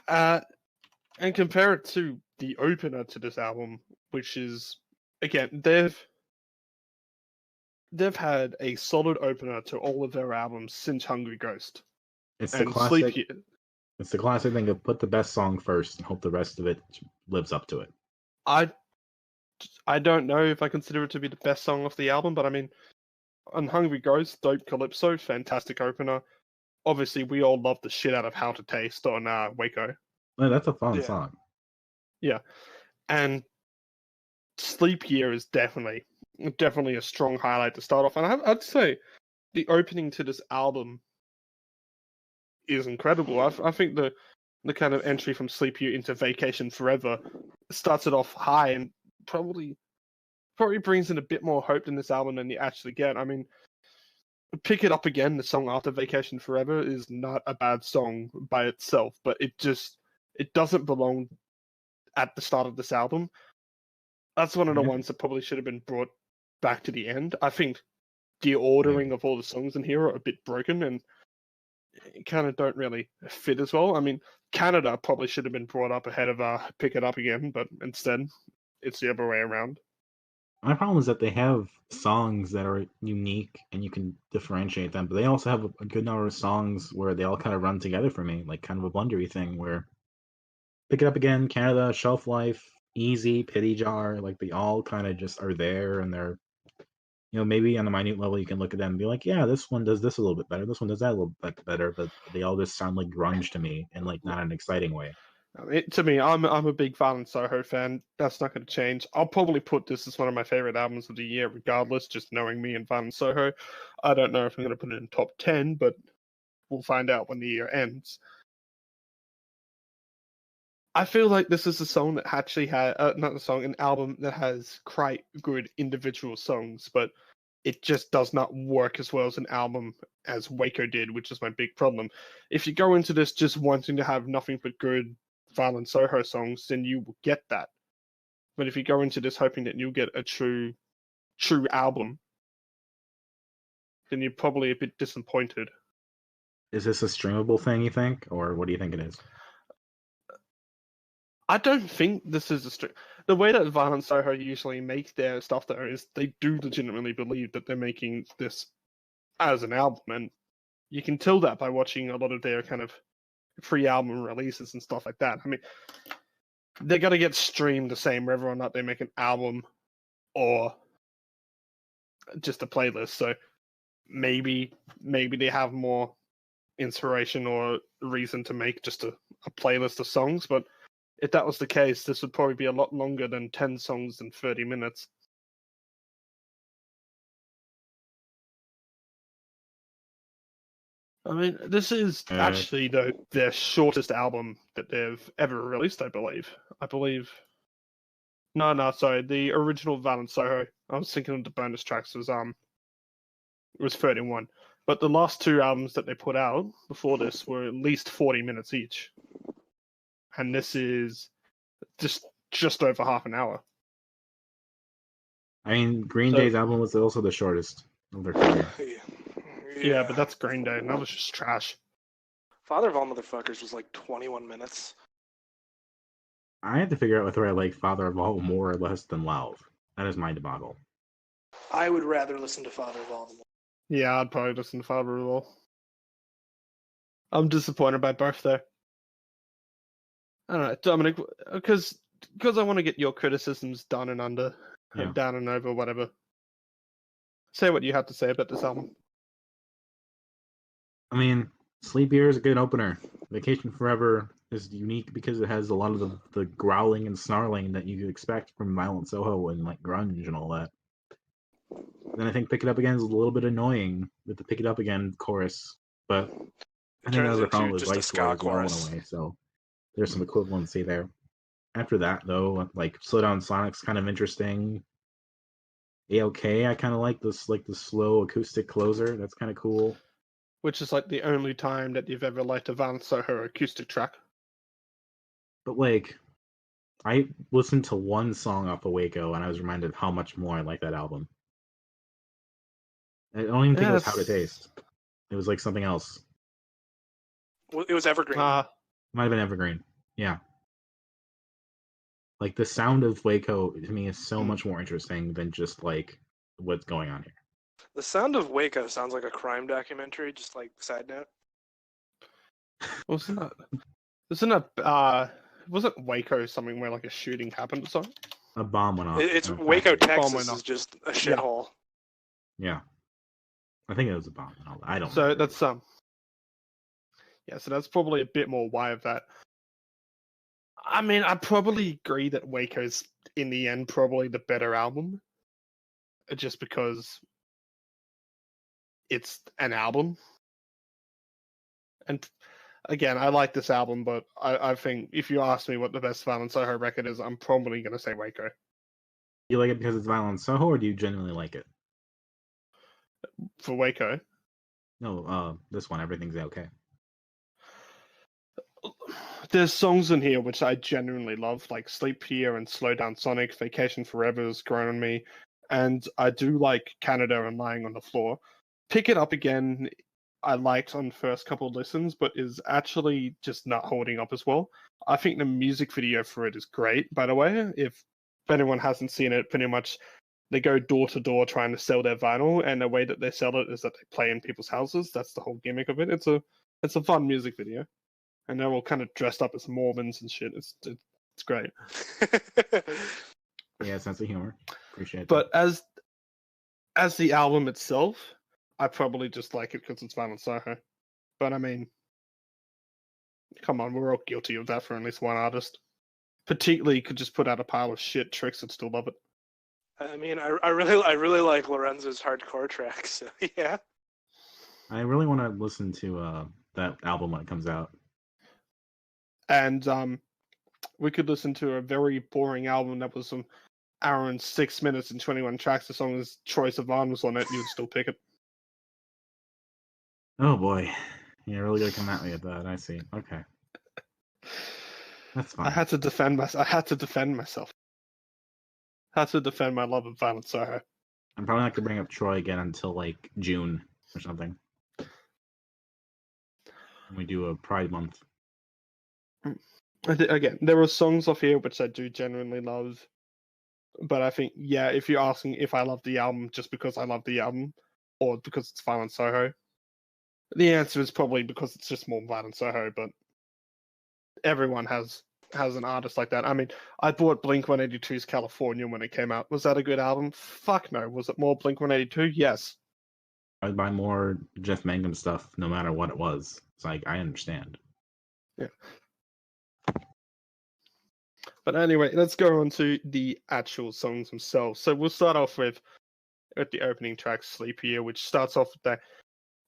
And compare it to the opener to this album, which is, again, they've had a solid opener to all of their albums since Hungry Ghost.
It's
and
the classic.
Sleep.
It's the classic thing of put the best song first and hope the rest of it lives up to it.
I don't know if I consider it to be the best song off the album, but I mean, on Hungry Ghost, Dope Calypso, fantastic opener. Obviously, we all love the shit out of How to Taste on Waco.
Yeah, that's a fun
Yeah.
song.
Yeah, and Sleep Year is definitely a strong highlight to start off. And I'd say the opening to this album is incredible. I think the kind of entry from Sleep Year into Vacation Forever starts it off high and probably brings in a bit more hope than this album than you actually get. I mean, Pick It Up Again, the song after Vacation Forever, is not a bad song by itself, but it doesn't belong at the start of this album. That's one of the ones that probably should have been brought back to the end. I think the ordering of all the songs in here are a bit broken and kind of don't really fit as well. I mean, Canada probably should have been brought up ahead of Pick It Up Again, but instead it's the other way around.
My problem is that they have songs that are unique and you can differentiate them, but they also have a good number of songs where they all kind of run together for me, like kind of a blundery thing where Pick It Up Again, Canada, Shelf Life, Easy, Pity Jar, like they all kind of just are there and they're, maybe on a minute level you can look at them and be like, yeah, this one does this a little bit better, this one does that a little bit better, but they all just sound like grunge to me in like not an exciting way.
To me, I'm a big Violent Soho fan. That's not going to change. I'll probably put this as one of my favorite albums of the year, regardless. Just knowing me and Violent Soho, I don't know if I'm going to put it in top 10, but we'll find out when the year ends. I feel like this is a song that actually had not a song, an album that has quite good individual songs, but it just does not work as well as an album as Waco did, which is my big problem. If you go into this just wanting to have nothing but good Violent Soho songs, then you will get that. But if you go into this hoping that you'll get a true album, then you're probably a bit disappointed.
Is this a streamable thing, you think? Or what do you think it is?
I don't think this is a stream. The way that Violent Soho usually make their stuff, though, is they do legitimately believe that they're making this as an album, and you can tell that by watching a lot of their kind of pre-album releases and stuff like that. I mean, they're gonna get streamed the same whether or not they make an album or just a playlist. So maybe they have more inspiration or reason to make just a playlist of songs. But if that was the case, this would probably be a lot longer than 10 songs in 30 minutes. I mean, this is actually their shortest album that they've ever released, I believe. No, sorry. The original Violent Soho, I was thinking of the bonus tracks, was 31. But the last two albums that they put out before this were at least 40 minutes each. And this is just over half an hour.
I mean, Green Day's album was also the shortest of their career.
Yeah, but that's Green Day, and that was just trash.
Father of All Motherfuckers was like 21 minutes.
I had to figure out whether I like Father of All more or less than Lauved. That is my debacle.
I would rather listen to Father of All.
Yeah, I'd probably listen to Father of All. I'm disappointed by both, though. I don't know, Dominic, because I want to get your criticisms done and under, down and over, whatever. Say what you have to say about this album.
I mean, Sleepier is a good opener. Vacation Forever is unique because it has a lot of the growling and snarling that you expect from Violent Soho and like grunge and all that. Then I think Pick It Up Again is a little bit annoying with the Pick It Up Again chorus, but I think that was a problem with Vice Lord as well in a way, so there's some equivalency there. After that, though, like Slow Down Sonic's kind of interesting. A-OK, I kind of like this, like the slow acoustic closer. That's kind of cool.
Which is like the only time that you've ever liked a Violent Soho acoustic track.
But like, I listened to one song off of Waco and I was reminded of how much more I like that album. I don't even think it was How to Taste. It was like something else.
It was Evergreen.
Might have been Evergreen. Yeah. Like the sound of Waco to me is so much more interesting than just like what's going on here.
The sound of Waco sounds like a crime documentary, just like side note.
Wasn't Waco something where like a shooting happened or something?
A bomb went off.
It's Waco, Texas is just a shithole.
Yeah. I think it was a bomb and all that. I don't know.
So that's so that's probably a bit more why of that. I mean, I probably agree that Waco's in the end probably the better album. Just because it's an album. And again, I like this album, but I think if you ask me what the best Violent Soho record is, I'm probably going to say Waco.
You like it because it's Violent Soho, or do you genuinely like it?
For Waco?
No, this one, Everything's Okay.
There's songs in here which I genuinely love, like Sleep Here and Slow Down Sonic, Vacation Forever has grown on me, and I do like Canada and Lying on the Floor. Pick It Up Again, I liked on the first couple of listens, but is actually just not holding up as well. I think the music video for it is great, by the way. If anyone hasn't seen it, pretty much they go door to door trying to sell their vinyl, and the way that they sell it is that they play in people's houses. That's the whole gimmick of it. It's a fun music video, and they're all kind of dressed up as Mormons and shit. It's great.
Yeah, sense of humor. Appreciate that.
But as the album itself, I probably just like it because it's Violent Soho. But I mean, come on, we're all guilty of that for at least one artist. Particularly, could just put out a pile of shit tricks and still love it.
I mean, I really like Lorenzo's hardcore tracks. So yeah.
I really want to listen to that album when it comes out.
And we could listen to a very boring album that was an hour and 6 minutes and 21 tracks. As long as Troye Sivan was on it, you would still pick it.
Oh boy, you're really gonna come at me with that. I see. Okay, that's fine.
I had to defend myself. Had to defend my love of Violent Soho.
I'm probably not gonna bring up Troy again until like June or something. When we do a Pride Month.
Again, there are songs off here which I do genuinely love, but I think, yeah, if you're asking if I love the album just because I love the album or because it's Violent Soho, the answer is probably because it's just more Violent Soho. But everyone has an artist like that. I mean, I bought Blink-182's California when it came out. Was that a good album? Fuck no. Was it more Blink-182? Yes.
I'd buy more Jeff Mangum stuff no matter what it was. It's like, I understand.
Yeah. But anyway, let's go on to the actual songs themselves. So we'll start off with the opening track, Sleepier, which starts off with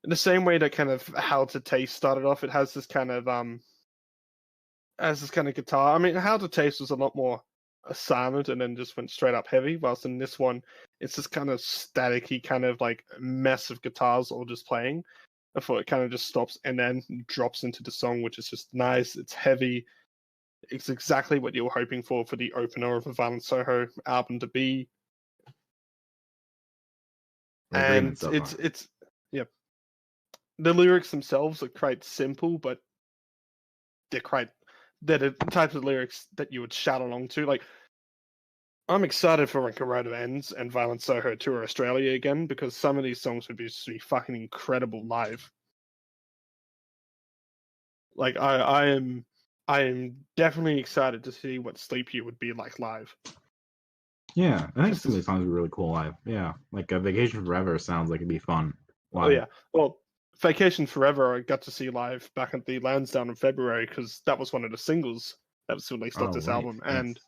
in the same way that kind of How to Taste started off. It has this kind of guitar. I mean, How to Taste was a lot more silent and then just went straight up heavy, whilst in this one, it's this kind of staticky kind of like mess of guitars all just playing before it kind of just stops and then drops into the song, which is just nice. It's heavy. It's exactly what you were hoping for the opener of a Violent Soho album to be. And it's yeah. The lyrics themselves are quite simple, but they're the types of lyrics that you would shout along to. Like, I'm excited for when Corona ends and Violent Soho tour Australia again, because some of these songs would be fucking incredible live. Like, I am definitely excited to see what Sleep You would be like live.
Yeah, I think some of these songs would be really cool live. Yeah, like a Vacation Forever sounds like it'd be fun.
Live. Oh yeah, well, Vacation Forever I got to see live back at the Lansdowne in February because that was one of the singles that was released off this album, and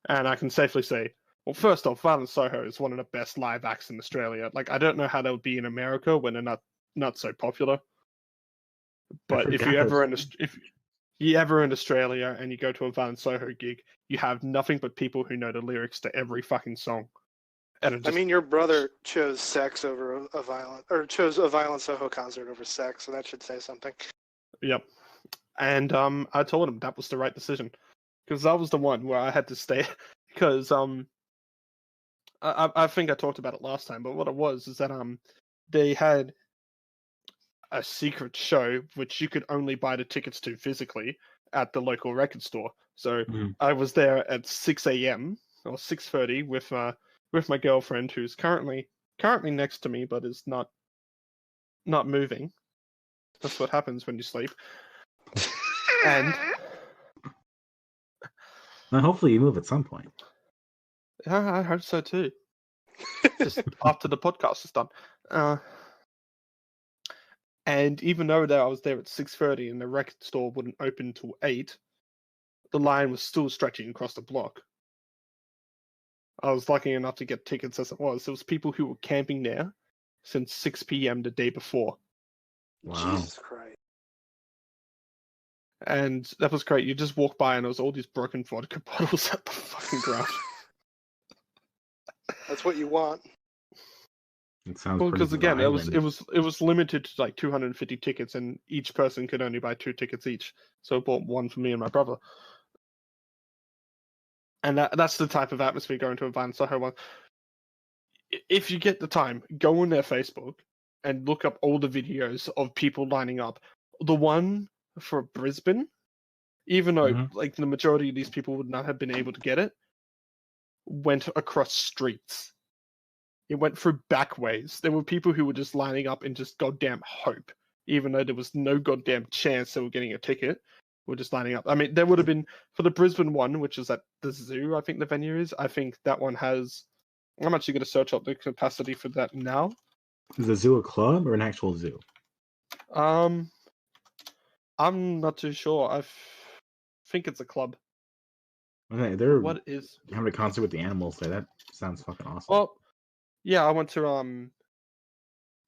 I can safely say, well, first off, Violent Soho is one of the best live acts in Australia. Like, I don't know how they would be in America when they're not so popular, but if you're ever in Australia and you go to a Violent Soho gig, you have nothing but people who know the lyrics to every fucking song. And
I mean, your brother chose sex over chose a Violent Soho concert over sex, so that should say something.
Yep. And I told him that was the right decision, because that was the one where I had to stay. Because I think I talked about it last time, but what it was is that they had a secret show which you could only buy the tickets to physically at the local record store. So I was there at 6 a.m. or 6:30 with my girlfriend, who's currently next to me, but is not moving. That's what happens when you sleep. And
hopefully you move at some point.
Yeah, I hope so too. Just after the podcast is done. And even though I was there at 6:30 and the record store wouldn't open till 8, the line was still stretching across the block. I was lucky enough to get tickets as it was. There was people who were camping there since 6 p.m. the day before.
Wow.
Jesus Christ.
And that was great. You just walk by and there was all these broken vodka bottles at the fucking ground.
That's what you want.
It sounds
well, because again, it was limited to like 250 tickets, and each person could only buy 2 tickets each. So I bought one for me and my brother. And that's the type of atmosphere going to a Violent Soho one. If you get the time, go on their Facebook and look up all the videos of people lining up. The one for Brisbane, even though like the majority of these people would not have been able to get it, went across streets. It went through back ways. There were people who were just lining up in just goddamn hope, even though there was no goddamn chance they were getting a ticket. We're just lining up. I mean, there would have been for the Brisbane one, which is at the zoo. I think the venue is. I think that one has. I'm actually going to search up the capacity for that now.
Is the zoo a club or an actual zoo?
I'm not too sure. I think it's a club.
Okay, they're
What is?
having a concert with the animals there. That sounds fucking awesome.
Well, yeah, I went to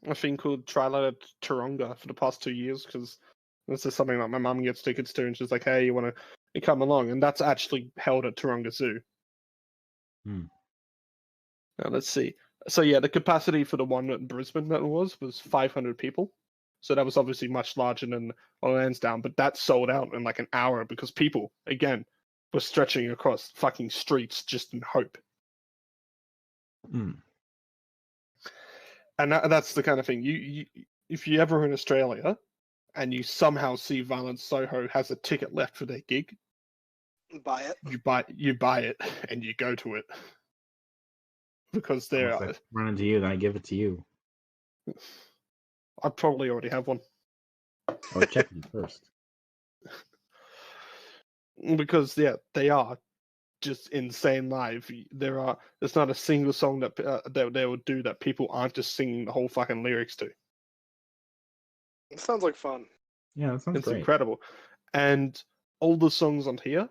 a thing called Trailer Taronga for the past 2 years because this is something that my mum gets tickets to, and she's like, "Hey, you want to come along?" And that's actually held at Taronga Zoo.
Hmm.
Now let's see. So yeah, the capacity for the one in Brisbane that was 500 people. So that was obviously much larger than Lansdowne, but that sold out in like an hour because people, again, were stretching across fucking streets just in hope.
Hmm.
And that's the kind of thing. You if you ever in Australia and you somehow see Violent Soho has a ticket left for their gig,
Buy it.
you buy it and you go to it. Because
Unless I run into you, then I give it to you.
I probably already have one.
I'll check you first.
Because yeah, they are just insane live. There's not a single song that they would do that people aren't just singing the whole fucking lyrics to.
It sounds like fun.
Yeah, that sounds
It's
great.
incredible. And all the songs on here,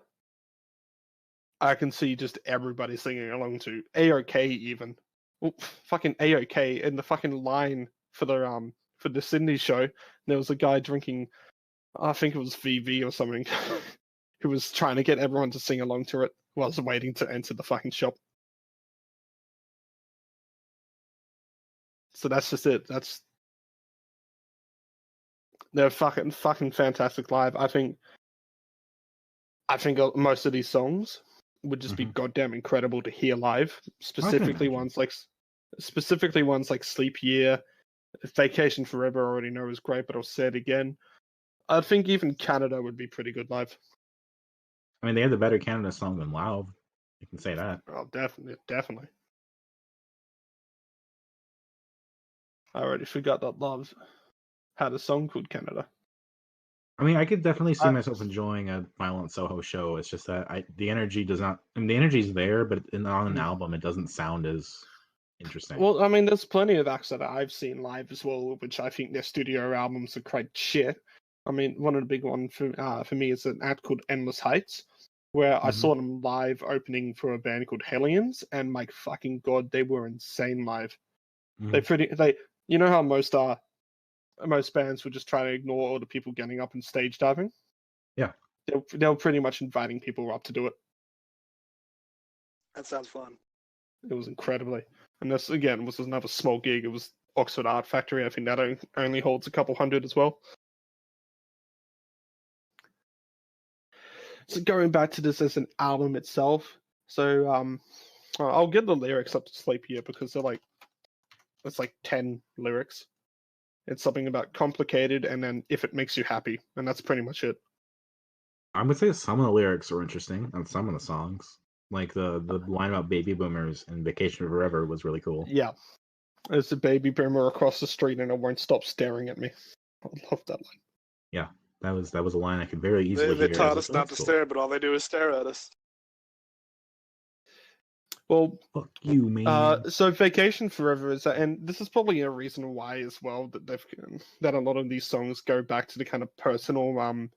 I can see just everybody singing along to. AOK even. Well, fucking AOK in the fucking line for the Sydney show, there was a guy drinking, I think it was VV or something, who was trying to get everyone to sing along to it whilst waiting to enter the fucking shop. So that's just it. They're fucking fantastic live. I think most of these songs would just be goddamn incredible to hear live. Specifically ones like Sleep Year, Vacation Forever. I already know is great, but I'll say it again. I think even Canada would be pretty good live.
I mean, they had the better Canada song than Lauved. You can say that.
Oh, definitely. I already forgot that Lauved had a song called Canada.
I mean, I could definitely see myself enjoying a Violent Soho show. It's just that the energy does not. I mean, the energy's there, but on an album, it doesn't sound as interesting.
Well, I mean, there's plenty of acts that I've seen live as well, which I think their studio albums are quite shit. I mean, one of the big ones for me is an act called Endless Heights, where I saw them live opening for a band called Hellions, and my fucking god, they were insane live. You know how most bands would just try to ignore all the people getting up and stage diving?
Yeah.
They were pretty much inviting people up to do it.
That sounds fun.
It was incredibly. And this, again, was another small gig. It was Oxford Art Factory. I think that only holds a couple hundred as well. So going back to this as an album itself, so I'll get the lyrics up to Sleep Year because it's like 10 lyrics. It's something about complicated and then if it makes you happy, and that's pretty much it.
I would say some of the lyrics are interesting on some of the songs. Like the line about baby boomers and Vacation Forever was really cool.
Yeah. There's a baby boomer across the street and it won't stop staring at me. I love that line.
Yeah. That was a line I could very easily hear.
They taught us not to stare, but all they do is stare at us.
Well,
fuck you, man.
So Vacation Forever is that, and this is probably a reason why as well that a lot of these songs go back to the kind of personal,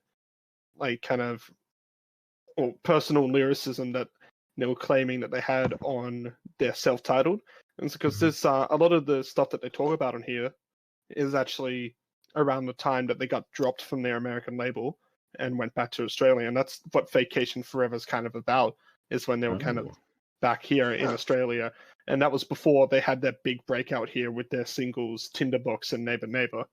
personal lyricism that they were claiming that they had on their self-titled. And it's because there's a lot of the stuff that they talk about on here is actually around the time that they got dropped from their American label and went back to Australia. And that's what Vacation Forever is kind of about, is when they were kind of back here in Australia. And that was before they had that big breakout here with their singles Tinderbox and Neighbor Neighbor.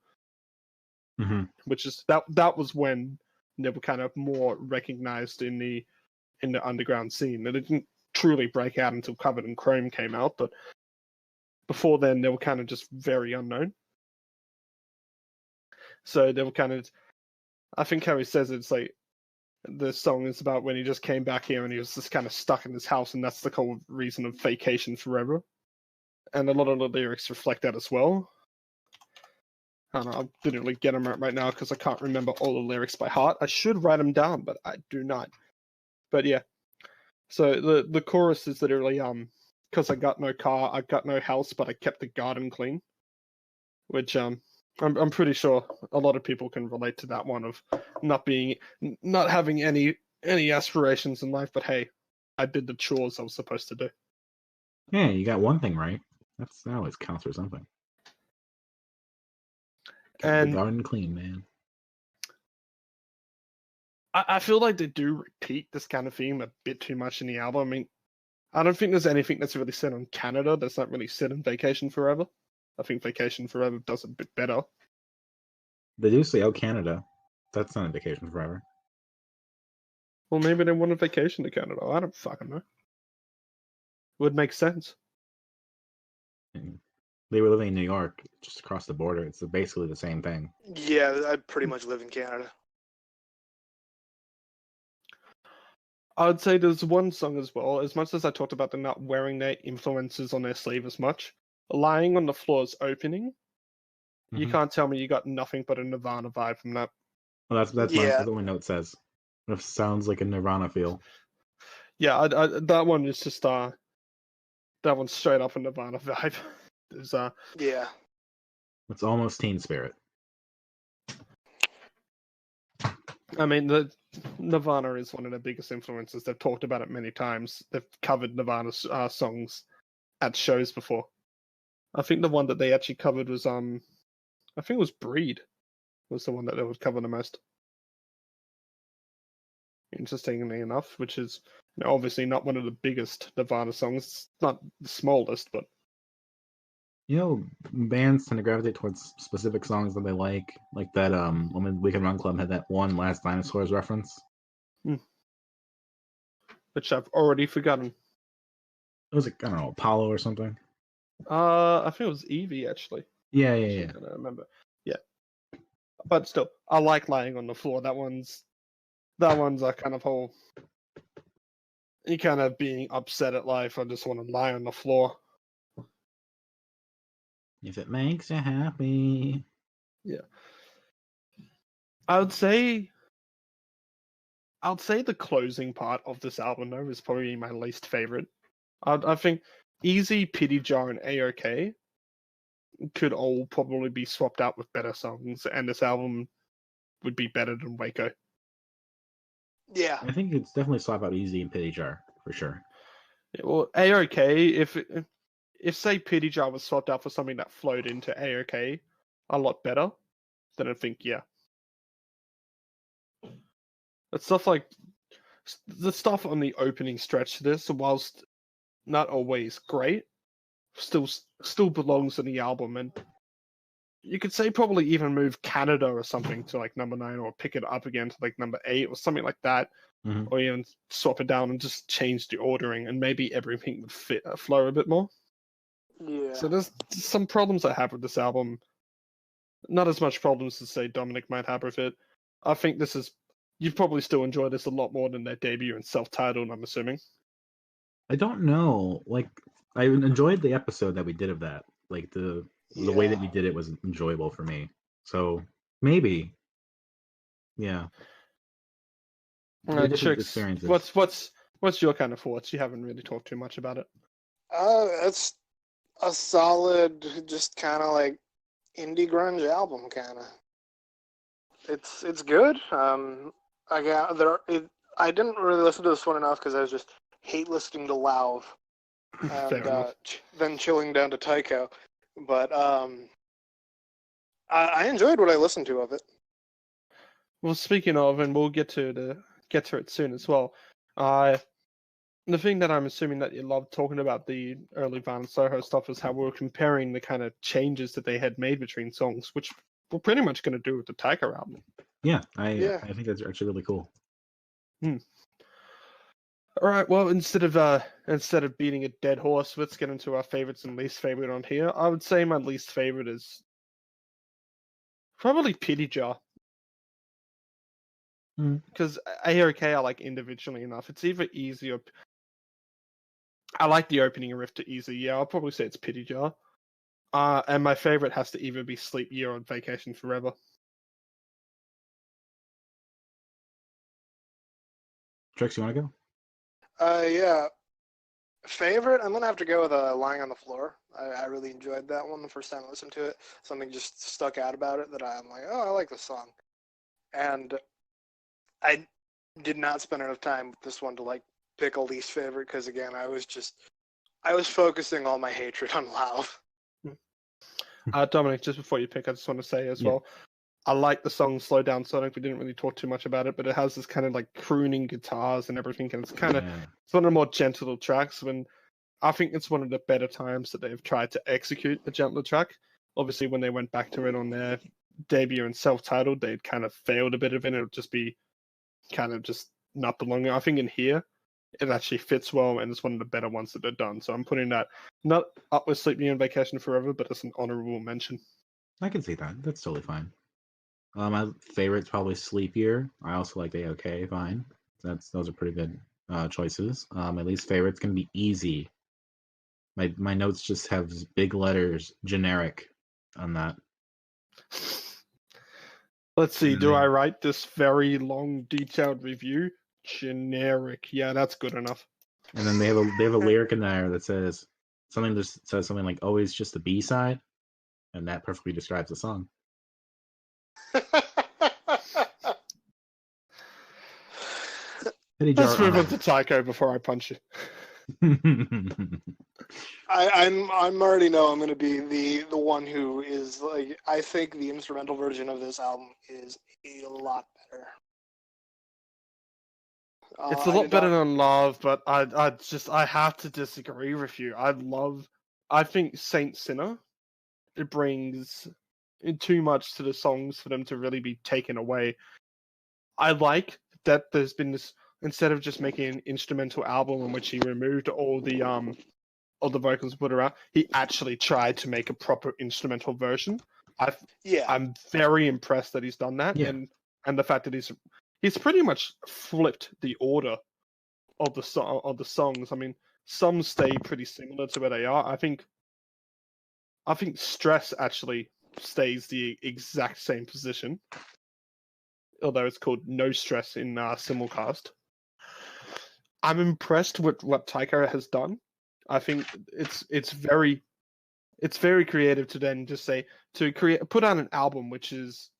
Which is that was when they were kind of more recognized in the underground scene. They didn't truly break out until Covered in Chrome came out, but before then they were kind of just very unknown. So they were kind of, I think how he says it's like, the song is about when he just came back here and he was just kind of stuck in his house, and that's the whole reason of Vacation Forever. And a lot of the lyrics reflect that as well. I don't know, I didn't really get them right now because I can't remember all the lyrics by heart. I should write them down, but I do not. But yeah, so the chorus is literally because I got no car, I got no house, but I kept the garden clean, which I'm pretty sure a lot of people can relate to that one of not having any aspirations in life, but hey, I did the chores I was supposed to do.
Yeah, you got one thing right. That always counts for something. Kept
And
the garden clean, man.
I feel like they do repeat this kind of theme a bit too much in the album. I mean, I don't think there's anything that's really set on Canada that's not really set in Vacation Forever. I think Vacation Forever does a bit better.
They do say, "Oh, Canada." That's not a Vacation Forever.
Well, maybe they want a vacation to Canada. I don't fucking know. Would make sense.
And they were living in New York, just across the border. It's basically the same thing.
Yeah, I pretty much live in Canada.
I would say there's one song as well. As much as I talked about them not wearing their influences on their sleeve as much, Lying on the Floor's opening, you can't tell me you got nothing but a Nirvana vibe from that.
Well, that's
Yeah.
what my note says. It sounds like a Nirvana feel.
Yeah, that one is just that one's straight up a Nirvana vibe. There's
Yeah.
It's almost Teen Spirit.
I mean, the Nirvana is one of their biggest influences. They've talked about it many times. They've covered Nirvana songs at shows before. I think the one that they actually covered was I think it was Breed was the one that they would cover the most. Interestingly enough, which is obviously not one of the biggest Nirvana songs. It's not the smallest, but
bands tend to gravitate towards specific songs that they like that. When Weekend Run Club had that one Last Dinosaurs reference,
which I've already forgotten.
It was like, I don't know, Apollo or something.
I think it was Evie actually.
Yeah.
I don't remember. Yeah, but still, I like Lying on the Floor. That one's a kind of whole. You kind of being upset at life. I just want to lie on the floor.
If it makes you happy.
Yeah. I would say the closing part of this album though is probably my least favorite. I think Easy, Pity Jar, and A-OK could all probably be swapped out with better songs, and this album would be better than Waco.
Yeah.
I think it's definitely swap out Easy and Pity Jar for sure.
Yeah, well, A-OK, if say Pity Jar was swapped out for something that flowed into A-OK a lot better, then I think yeah. It's stuff like the stuff on the opening stretch to this, whilst not always great, still belongs in the album, and you could say probably even move Canada or something to like number 9, or pick it up again to like number 8 or something like that, or even swap it down and just change the ordering, and maybe everything would flow a bit more.
Yeah.
So there's some problems I have with this album. Not as much problems as say Dominic might have with it. I think you'd probably still enjoy this a lot more than their debut and self-titled, I'm assuming.
I don't know. Like, I enjoyed the episode that we did of that. Like the way that we did it was enjoyable for me. So maybe, yeah.
Chicks, what's your kind of thoughts? You haven't really talked too much about it.
It's a solid, just kind of like indie grunge album, kind of. It's good. I didn't really listen to this one enough because I was just hate listening to Lauved, and then chilling down to Tycho. But I enjoyed what I listened to of it.
Well, speaking of, and we'll get to it soon as well. The thing that I'm assuming that you love talking about the early Van Soho stuff is how we're comparing the kind of changes that they had made between songs, which we're pretty much going to do with the Tycho album.
Yeah, I think that's actually really cool.
All right, well, instead of beating a dead horse, let's get into our favorites and least favorite on here. I would say my least favorite is probably Pity Jar. because AOK I like individually enough. It's either easy or I like the opening riff to easy. Yeah, I'll probably say it's Pity Jar. And my favorite has to either be Sleep Year or Vacation Forever.
Trix, you want to go?
Yeah. Favorite? I'm gonna have to go with Lying on the Floor. I really enjoyed that one the first time I listened to it. Something just stuck out about it that I'm like, oh, I like this song. And I did not spend enough time with this one to like pick a least favorite because again, I was focusing all my hatred on Lauved.
Dominic, just before you pick, I just want to say as well, I like the song Slow Down Sonic. We didn't really talk too much about it, but it has this kind of like crooning guitars and everything, and it's kind of it's one of the more gentle tracks. When I think it's one of the better times that they've tried to execute a gentler track. Obviously, when they went back to it on their debut and self-titled, they'd kind of failed a bit of it. It would just be kind of just not belonging. I think in here, it actually fits well, and it's one of the better ones that they've done. So I'm putting that not up with Sleep Me and Vacation Forever, but as an honorable mention.
I can see that. That's totally fine. My favorite's probably Sleep Year. I also like AOK, fine. Those are pretty good choices. My least favorite's gonna be Easy. My notes just have big letters, generic, on that.
Let's see, do I write this very long, detailed review? Generic. Yeah, that's good enough.
And then they have a lyric in there that says something like always just a B-side, and that perfectly describes the song.
Let's move on to Tycho before I punch you.
I'm already know I'm gonna be the one who is like I think the instrumental version of this album is a lot better.
It's a lot better than Love, but I have to disagree with you. I think Saint Sinner, it brings too much to the songs for them to really be taken away. I like that there's been this, instead of just making an instrumental album in which he removed all the vocals and put around, he actually tried to make a proper instrumental version. I'm very impressed that he's done that, and the fact that he's pretty much flipped the order of the songs. I mean, some stay pretty similar to where they are. I think Stress actually stays the exact same position, although it's called No Stress in simulcast. I'm impressed with what Tycho has done. I think it's very creative to then just say put out an album which is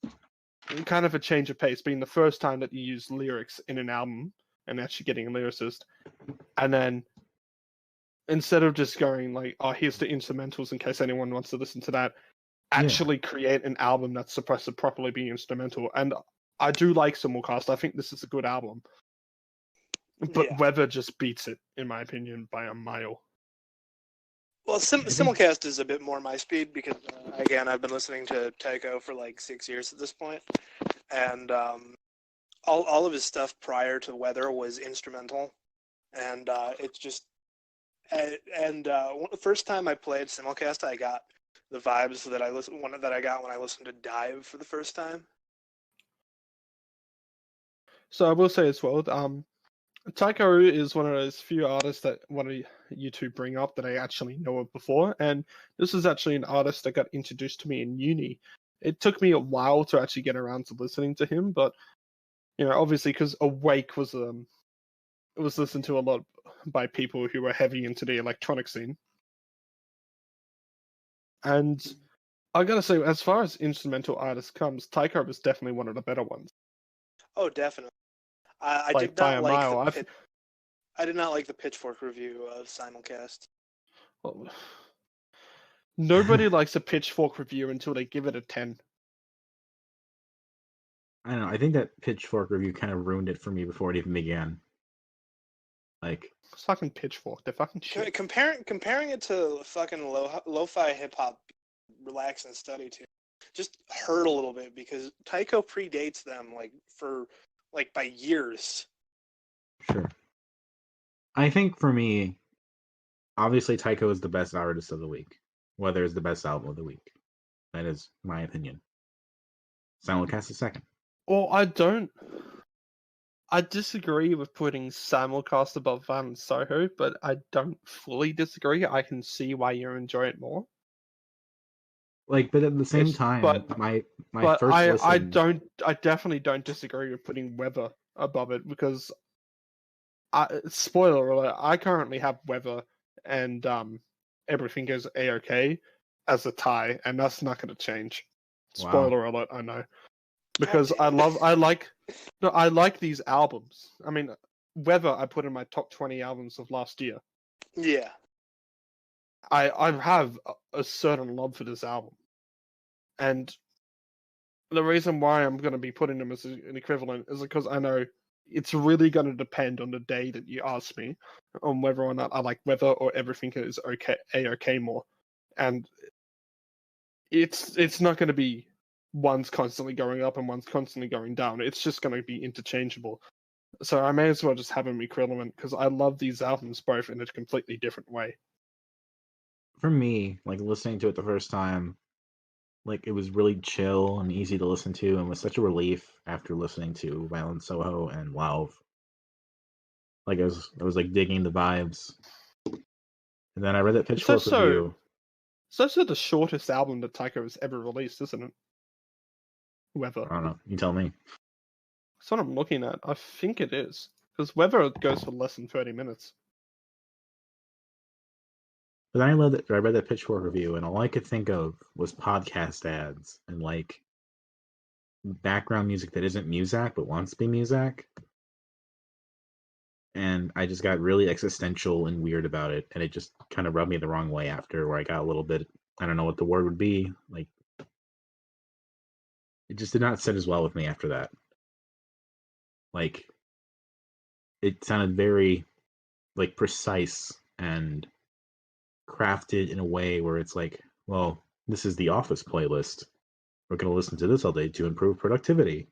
kind of a change of pace, being the first time that you use lyrics in an album and actually getting a lyricist, and then instead of just going like, oh, here's the instrumentals in case anyone wants to listen to that, actually create an album that's supposed to properly be instrumental. And I do like Simulcast. I think this is a good album, but Weather just beats it, in my opinion, by a mile.
Well, Simulcast is a bit more my speed because, again, I've been listening to Tycho for like 6 years at this point, and all of his stuff prior to Weather was instrumental, and it's just the first time I played Simulcast, I got the vibes that I got when I listened to Dive for the first time.
So I will say as well, Tycho is one of those few artists that one of you two bring up that I actually know of before, and this is actually an artist that got introduced to me in uni. It took me a while to actually get around to listening to him, but obviously because Awake was it was listened to a lot by people who were heavy into the electronic scene, and I gotta say, as far as instrumental artists comes, Tycho was definitely one of the better ones.
Oh, definitely. I did not like the Pitchfork review of Simulcast.
Well, nobody likes a Pitchfork review until they give it a 10.
I don't know. I think that Pitchfork review kind of ruined it for me before it even began. Like,
it's fucking Pitchfork. They're fucking shit.
Comparing it to fucking lo-fi hip hop, Relax and Study too, just hurt a little bit because Tycho predates them by years.
Sure. I think for me, obviously Tycho is the best artist of the week. Weather is the best album of the week. That is my opinion. Simulcast is second.
Well, I don't I disagree with putting Simulcast above Van and Soho, but I don't fully disagree. I can see why you enjoy it more.
Like, but at the same
It's,
time,
but
my first
I
listen.
definitely don't disagree with putting Weather above it because spoiler alert, I currently have Weather and Everything Goes A-OK as a tie, and that's not going to change.
Wow.
Spoiler alert, I know. Because I like these albums. I mean, Weather I put in my top 20 albums of last year.
Yeah.
I have a certain love for this album. And the reason why I'm going to be putting them as an equivalent is because I know it's really going to depend on the day that you ask me on whether or not I like Weather or Everything Is Okay, A-OK more. And it's not going to be one's constantly going up and one's constantly going down. It's just going to be interchangeable. So I may as well just have them equivalent because I love these albums both in a completely different way.
For me, like listening to it the first time, like it was really chill and easy to listen to, and was such a relief after listening to Violent Soho and Lauved. Like I was like digging the vibes, and then I read that
It's
Pitchfork review.
It's also the shortest album that Tycho has ever released, isn't it? Weather.
I don't know. You tell me.
That's what I'm looking at. I think it is because Weather goes for less than 30 minutes.
But then I read that Pitchfork review, and all I could think of was podcast ads and like background music that isn't Muzak but wants to be Muzak. And I just got really existential and weird about it, and it just kind of rubbed me the wrong way after, where I got a little bit, I don't know what the word would be, like it just did not sit as well with me after that. Like it sounded very like precise and crafted in a way where it's like, well, this is the Office playlist. We're going to listen to this all day to improve productivity.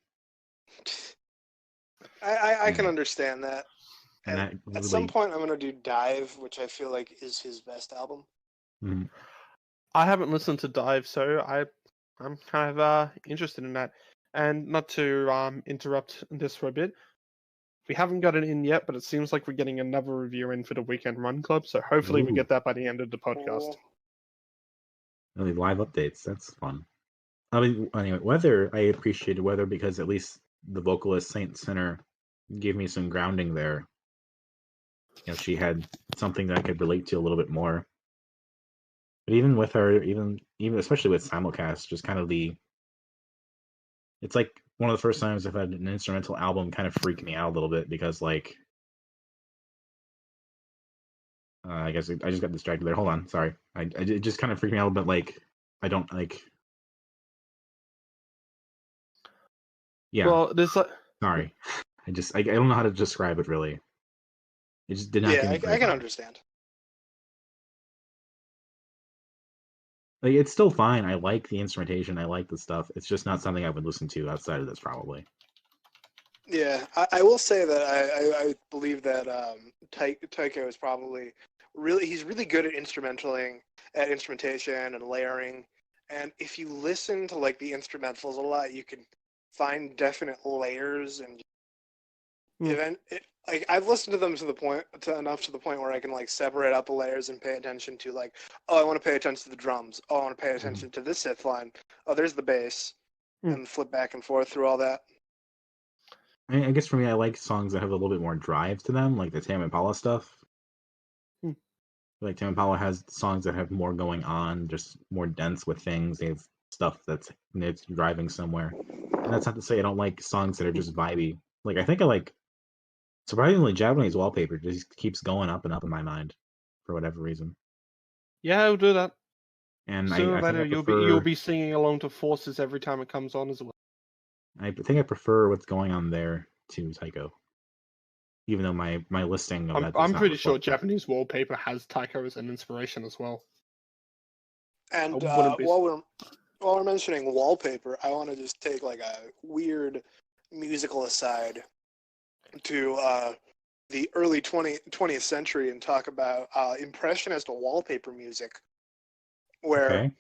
I can understand that.
And
And
that
at
really,
some point, I'm gonna do Dive, which I feel like is his best album.
Mhm.
I haven't listened to Dive, so I'm kind of interested in that. And not to interrupt this for a bit, we haven't got it in yet, but it seems like we're getting another review in for the Weekend Run Club. So hopefully we
Ooh.
get that by the end of the podcast.
Really live updates. That's fun. I mean, anyway, Weather, I appreciated Weather because at least the vocalist Saint Sinner gave me some grounding there. You know, she had something that I could relate to a little bit more. But even with her, even especially with simulcast, just kind of it's like one of the first times I've had an instrumental album kind of freak me out a little bit because like I guess I just got distracted there. Hold on, sorry. It just kind of freaked me out a bit. Like I don't like. Yeah.
Well, there's like.
Sorry. I don't know how to describe it really. It just did not give me
I
great
can
vibes.
understand.
Like it's still fine. I like the instrumentation. I like the stuff. It's just not something I would listen to outside of this probably.
Yeah, I will say that I believe that Taiko is probably he's really good at instrumentation and layering. And if you listen to like the instrumentals a lot, you can find definite layers and like I've listened to them enough to the point where I can like separate out the layers and pay attention to like, oh, I want to pay attention to the drums. Oh, I want to pay attention to this synth line. Oh, there's the bass, and flip back and forth through all that.
I guess for me, I like songs that have a little bit more drive to them, like the Tame Impala stuff. Like Tame Impala has songs that have more going on, just more dense with things. They have stuff it's driving somewhere. And that's not to say I don't like songs that are just vibey. Like I think I like surprisingly Japanese Wallpaper just keeps going up and up in my mind for whatever reason.
Yeah, I'll do that.
And
Sooner
I
or later,
think I
you'll be singing along to Forces every time it comes on as well.
I think I prefer what's going on there to Taiko. Even though my listing of that does
I'm
not
pretty sure
reflect that.
Japanese Wallpaper has Taiko as an inspiration as well.
And while we're mentioning Wallpaper, I want to just take like a weird musical aside to the early 20th century and talk about impressionist wallpaper music, where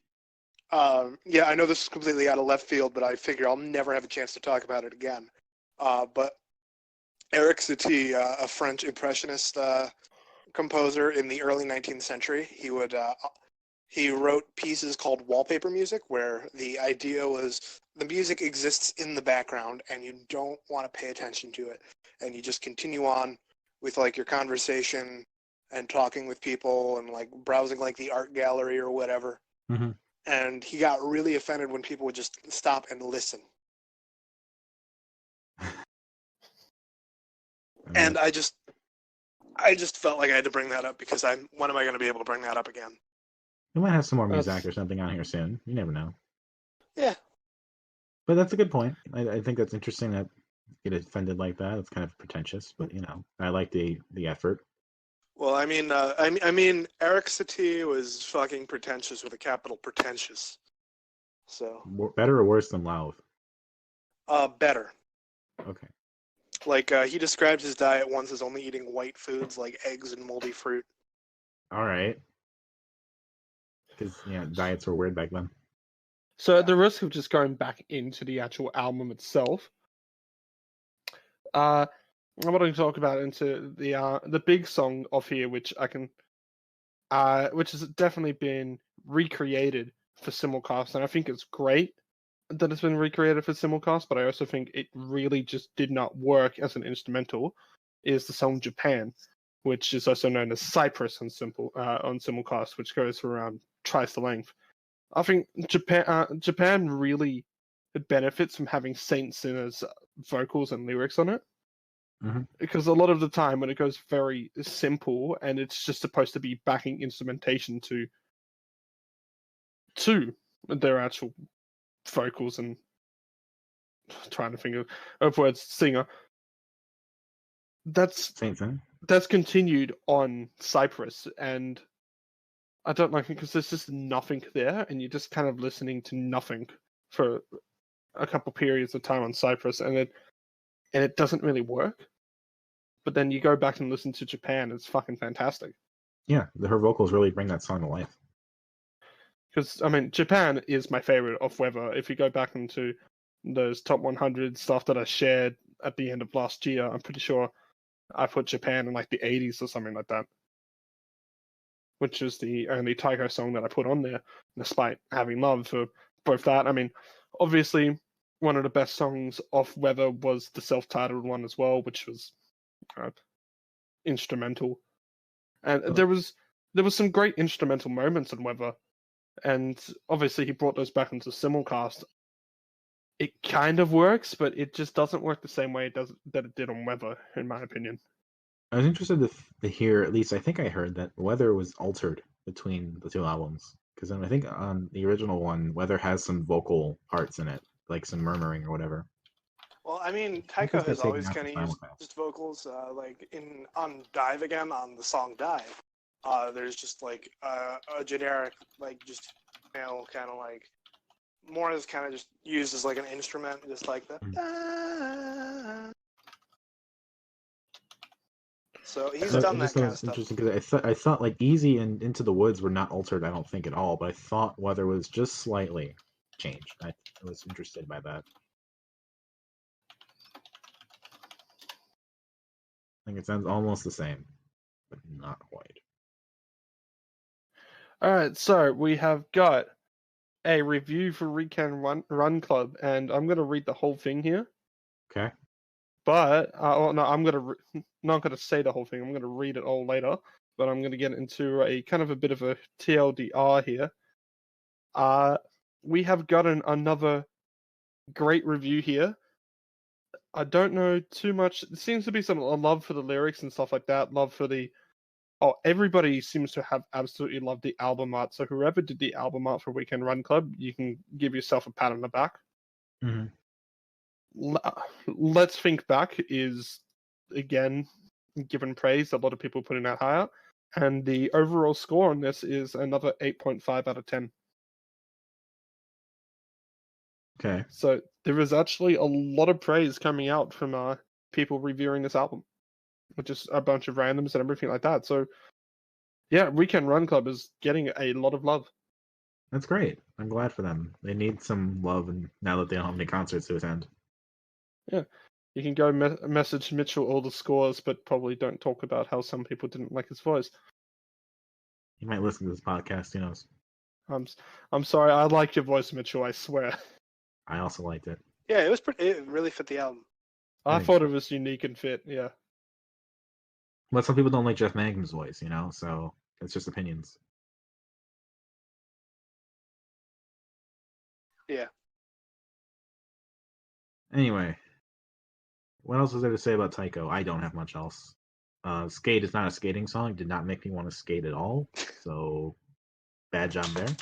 yeah, I know this is completely out of left field, but I figure I'll never have a chance to talk about it again. But Eric Satie, a French impressionist composer in the early 19th century. He wrote pieces called wallpaper music, where the idea was the music exists in the background and you don't want to pay attention to it, and you just continue on with like your conversation and talking with people and like browsing like the art gallery or whatever.
Mm-hmm.
And he got really offended when people would just stop and listen. And I just felt like I had to bring that up because when am I going to be able to bring that up again?
We might have some more Muzak or something on here soon. You never know.
Yeah.
But that's a good point. I think that's interesting that you get offended like that. It's kind of pretentious, but I like the effort.
Well, I mean, Eric Satie was fucking pretentious with a capital pretentious. So.
Better or worse than Lauved?
Better.
Okay.
Like, he describes his diet once as only eating white foods like eggs and moldy fruit.
All right. Because, diets were weird back then.
So at the risk of just going back into the actual album itself, I want to talk about into the big song off here, which has definitely been recreated for simulcast, and I think it's great that it's been recreated for simulcast, but I also think it really just did not work as an instrumental, is the song Japan, which is also known as Cypress on simulcast, which goes for around twice the length. I think Japan really benefits from having Saint Sinner's vocals and lyrics on it.
Mm-hmm.
Because a lot of the time when it goes very simple and it's just supposed to be backing instrumentation to their actual vocals and trying to think of words, singer. That's continued on Cypress, and I don't like it because there's just nothing there, and you're just kind of listening to nothing for a couple periods of time on Cypress, and it doesn't really work. But then you go back and listen to Japan, it's fucking fantastic.
Yeah, her vocals really bring that song to life.
Because, I mean, Japan is my favorite of Weather. If you go back into those top 100 stuff that I shared at the end of last year, I'm pretty sure I put Japan in like the 80s or something like that. Which is the only Taiko song that I put on there, despite having love for both that. I mean, obviously, one of the best songs off Weather was the self-titled one as well, which was instrumental. And there was some great instrumental moments in Weather. And obviously he brought those back into simulcast. It kind of works, but it just doesn't work the same way that it did on Weather, in my opinion.
I was interested to hear, at least I think I heard, that Weather was altered between the two albums. Because I think on the original one, Weather has some vocal parts in it, like some murmuring or whatever.
Well, I mean, Taiko has always kind of used vocals, like on Dive Again, on the song Dive. There's just like a generic, like just kind of like more as kind of just used as like an instrument, just like that. Mm-hmm. So he's done that kind of stuff.
Interesting because I thought like Easy and Into the Woods were not altered. I don't think at all, but I thought Weather was just slightly changed. I was interested by that. I think it sounds almost the same, but not quite.
Alright, so we have got a review for Weekend Run Club, and I'm going to read the whole thing here.
Okay.
But, no, I'm not going to say the whole thing, I'm going to read it all later, but I'm going to get into a kind of a bit of a TLDR here. We have gotten another great review here. I don't know too much. There seems to be some love for the lyrics and stuff like that. Love for everybody seems to have absolutely loved the album art. So whoever did the album art for Weekend Run Club, you can give yourself a pat on the back.
Mm-hmm.
Let's Think Back is, again, given praise. A lot of people putting that higher. And the overall score on this is another 8.5 out of 10.
Okay.
So there is actually a lot of praise coming out from people reviewing this album, with just a bunch of randoms and everything like that. So yeah, Weekend Run Club is getting a lot of love.
That's great. I'm glad for them. They need some love, and now that they don't have any concerts to attend.
Yeah. You can go message Mitchell all the scores, but probably don't talk about how some people didn't like his voice.
He might listen to this podcast. Who knows?
I'm sorry. I like your voice, Mitchell. I swear.
I also liked it.
Yeah, it was pretty. It really fit the album.
I
think
thought
so.
it was unique and fit. Yeah.
But some people don't like Jeff Mangum's voice, so it's just opinions.
Yeah.
Anyway, what else is there to say about Tycho? I don't have much else. Skate is not a skating song. It did not make me want to skate at all. So, bad job there.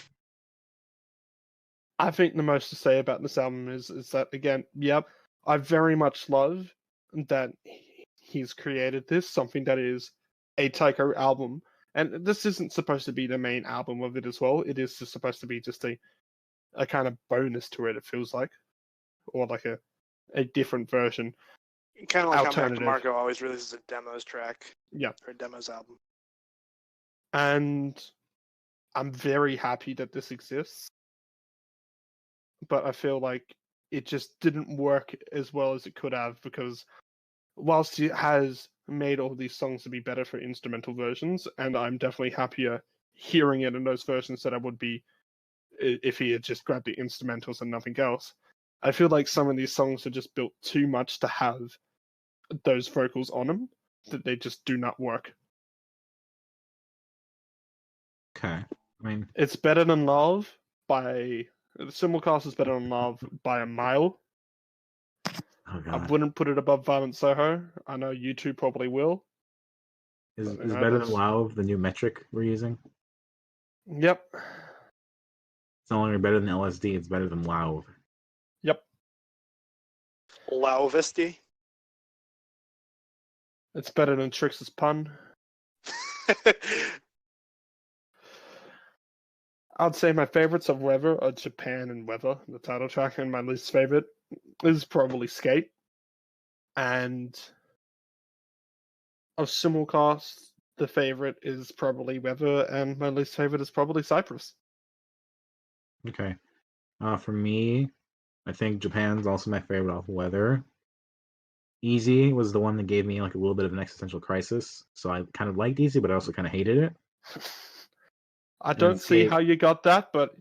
I think the most to say about this album is that, again, yep, I very much love that he's created this, something that is a Tycho album. And this isn't supposed to be the main album of it as well. It is just supposed to be just a kind of bonus to it, it feels like. Or like a different version.
Kind of like how Mac
Alternative.
DeMarco always releases a demos track.
Yeah.
Or a demos album.
And I'm very happy that this exists. But I feel like it just didn't work as well as it could have, because whilst it has made all these songs to be better for instrumental versions, and I'm definitely happier hearing it in those versions than I would be if he had just grabbed the instrumentals and nothing else. I feel like some of these songs are just built too much to have those vocals on them, that they just do not work.
Okay. I mean,
it's better than Love by... The Simulcast is better than Love by a mile.
oh
I
god,
wouldn't put it above Violent Soho. I know you two probably will.
is
but,
better than Lauved the new metric we're using?
Yep.
It's no longer better than LSD. It's better than Lauved.
Yep.
Lauvesty.
It's better than Trix's Pun. I'd say my favorites of Weather are Japan and Weather, the title track, and my least favorite is probably Skate. And of Simulcast, the favorite is probably Weather, and my least favorite is probably Cypress.
Okay. For me, I think Japan's also my favorite off Weather. Easy was the one that gave me like a little bit of an existential crisis. So I kind of liked Easy, but I also kind of hated it.
I don't see how you got that, but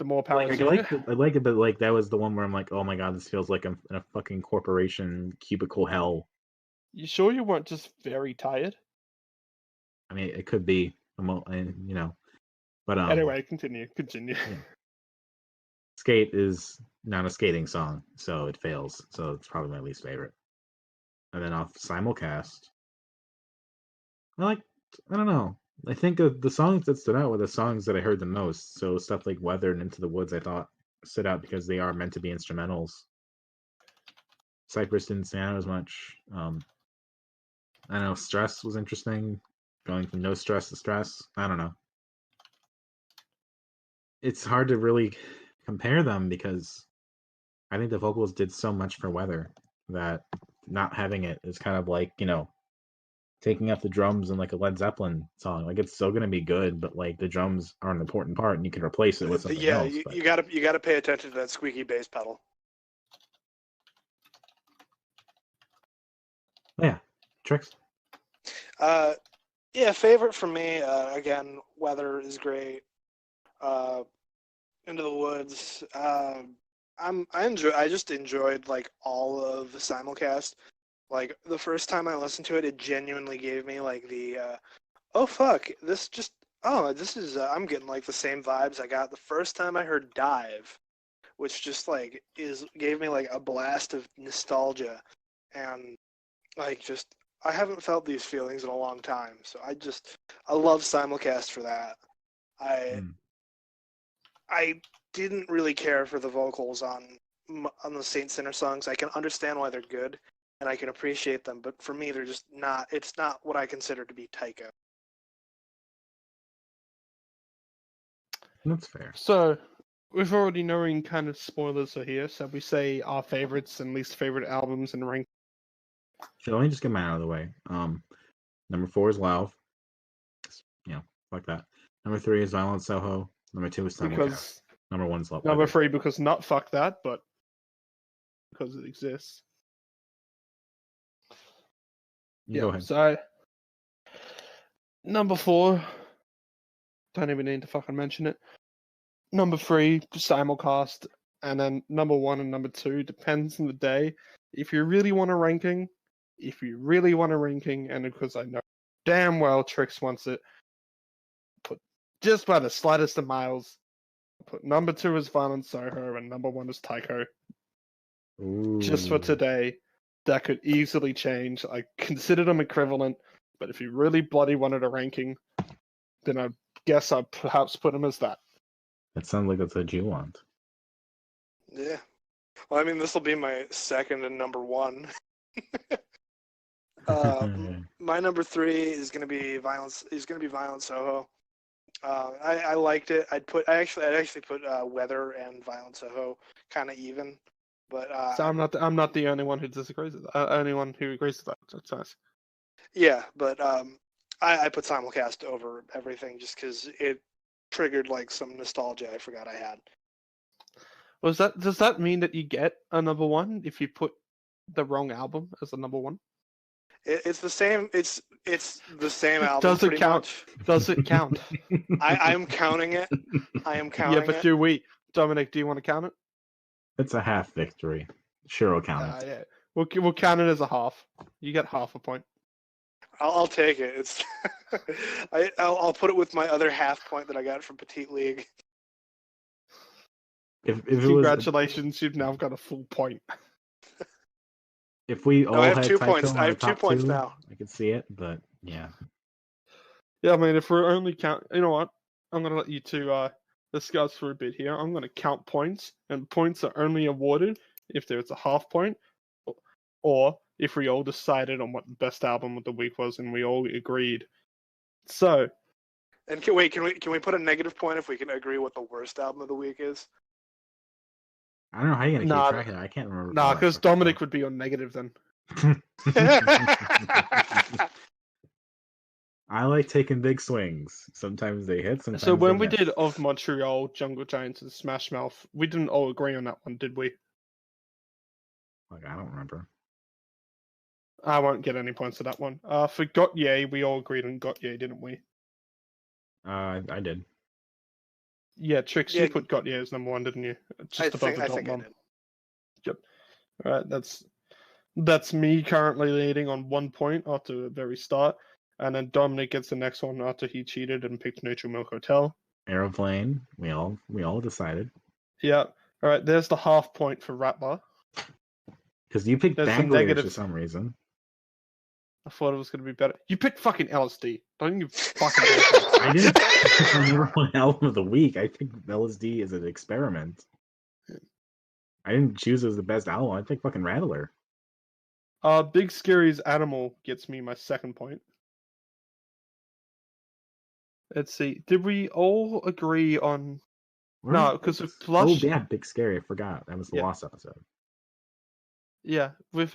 the more power to you.
I like it, but like that was the one where I'm like, oh my god, this feels like I'm in a fucking corporation cubicle hell.
You sure you weren't just very tired?
I mean, it could be, but
anyway, continue.
Yeah. Skate is not a skating song, so it fails. So it's probably my least favorite. And then off Simulcast, I don't know. I think the songs that stood out were the songs that I heard the most. So stuff like Weather and Into the Woods, I thought stood out because they are meant to be instrumentals. Cypress didn't stand out as much. I don't know. Stress was interesting. Going from no stress to stress. I don't know. It's hard to really compare them because I think the vocals did so much for Weather that not having it is kind of like, taking out the drums in like a Led Zeppelin song. Like it's still gonna be good, but like the drums are an important part, and you can replace it with something else.
You gotta pay attention to that squeaky bass pedal.
Yeah, Tricks.
Yeah, favorite for me. Again, Weather is great. Into the Woods. I just enjoyed like all of the Simulcast. Like the first time I listened to it, it genuinely gave me like the oh fuck, this is I'm getting like the same vibes I got the first time I heard Dive, which just like gave me like a blast of nostalgia, and like just I haven't felt these feelings in a long time. So I love Simulcast for that. I didn't really care for the vocals on the Saint Sinner songs. I can understand why they're good, and I can appreciate them, but for me, they're just not. It's not what I consider to be Tycho.
That's fair.
So, we've already knowing kind of spoilers are here, so we say our favorites and least favorite albums and rank.
So let me just get mine out of the way. Number 4 is Lauved. Fuck that. Number 3 is Violent Soho. Number 2 is Simulcast. Number 1 is Love.
Number 3 because not fuck that, but because it exists.
You go ahead.
So number 4, don't even need to fucking mention it. Number 3, simulcast, and then number 1 and number 2 depends on the day. If you really want a ranking, and because I know damn well Trix wants it, put just by the slightest of miles, put number 2 as Violent Soho and number 1 as Tycho. Just for
Ooh.
today, that could easily change. I consider them equivalent, but if you really bloody wanted a ranking, then I guess I'd perhaps put them as that.
That sounds like that's what you want.
Yeah. Well, I mean, this will be my second and number 1. My number 3 is going to be Violent. Is going to be Violent Soho. I liked it. I'd actually put Weather and Violent Soho kind of even, but
So I'm not the only one who disagrees with that. Only one who agrees with that. That's nice.
yeah, but I put simulcast over everything just because it triggered like some nostalgia I forgot I had.
Does that mean that you get a number 1 if you put the wrong album as the number 1?
It's the same. It's the same album.
Does it
pretty
count?
Much.
Does it count?
I'm counting it. I am counting
Yeah, but
it.
do we? Dominic, do you want to count it?
It's a half victory. Sure, I'll count it.
Yeah. We'll count it as a half. You get half a point.
I'll take it. It's I'll put it with my other half point that I got from Petite League.
If it
Congratulations, you've now got a full point.
If we all
I have
had
2
Tycho
points.
on
I
the
have 2
top
points
2,
now.
I could see it, but yeah.
Yeah, I mean, if we're only you know what? I'm gonna let you two discuss for a bit here. I'm gonna count points, and points are only awarded if there's a half point, or if we all decided on what the best album of the week was and we all agreed. So.
And can we put a negative point if we can agree what the worst album of the week is?
I don't know how you're gonna keep track of that. I can't remember.
Nah, because Dominic would be on negative then.
I like taking big swings. Sometimes they hit, sometimes
So when
they
we
miss.
did Of Montreal, Jungle Giants, and Smash Mouth, we didn't all agree on that one, did we?
Like, I don't remember.
I won't get any points for that one. For Got Yay, we all agreed on Got Yay, didn't we?
I did.
Yeah, Trix,
Yeah.
you put Got Yay as number 1, didn't you? Just above the
I
top
think I
one.
did.
Yep. All right, that's me currently leading on 1 point after the very start, and then Dominic gets the next one after he cheated and picked Neutral Milk Hotel.
Aeroplane. We all decided.
Yeah. All right, there's the half point for Rattler.
Because you picked
There's some
Bangladesh
negative-
for some reason.
I thought it was going to be better. You picked fucking LSD. Don't you fucking
I didn't pick my number 1 album of the week. I picked LSD as an experiment. I didn't choose it as the best album. I picked fucking Rattler.
Big Scary's Animal gets me my second point. Let's see. Did we all agree on... No, because with Plush...
Oh, yeah, Big Scary. I forgot. That was the Lost episode.
Yeah, with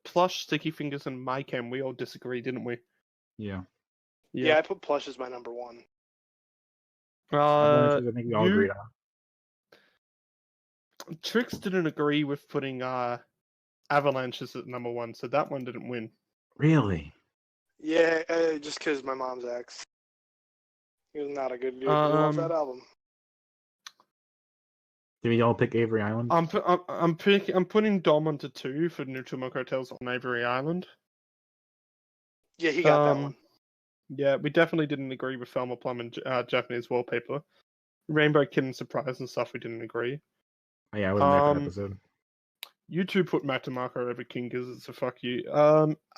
Plush, Sticky Fingers, and My Cam, we all disagree, didn't we?
Yeah.
Yeah, I put Plush as my number 1.
I think we all agreed on.
Trix didn't agree with putting Avalanches at number 1, so that one didn't win.
Really?
Yeah, just because my mom's ex. He was not a good dude. He loves that album.
Did we all pick Avery Island?
I'm putting Dom onto 2 for Neutral Milk Hotels on Avery Island.
Yeah, he got that one.
Yeah, we definitely didn't agree with Thelma Plum and Japanese Wallpaper. Rainbow Kid and Surprise and stuff, we didn't agree.
Oh, yeah, I wasn't there for that episode.
You two put Mac DeMarco over King Gizzard, so fuck you.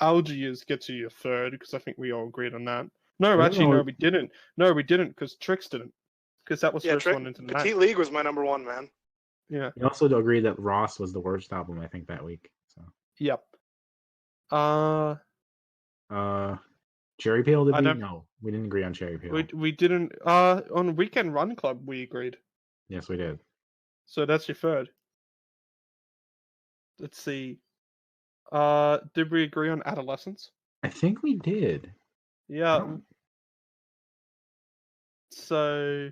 Algiers gets you your third, because I think we all agreed on that. No, actually, no, we didn't. No, we didn't, because Trix didn't. Because that was first one into the night.
Petite League was my number 1, man.
Yeah.
We also agreed that Ross was the worst album, I think, that week. So.
Yep.
Cherry Pale, did we? No, we didn't agree on Cherry Pale.
We didn't. On Weekend Run Club, we agreed.
Yes, we did.
So that's your third. Let's see. Did we agree on Adolescence?
I think we did.
Yeah. So.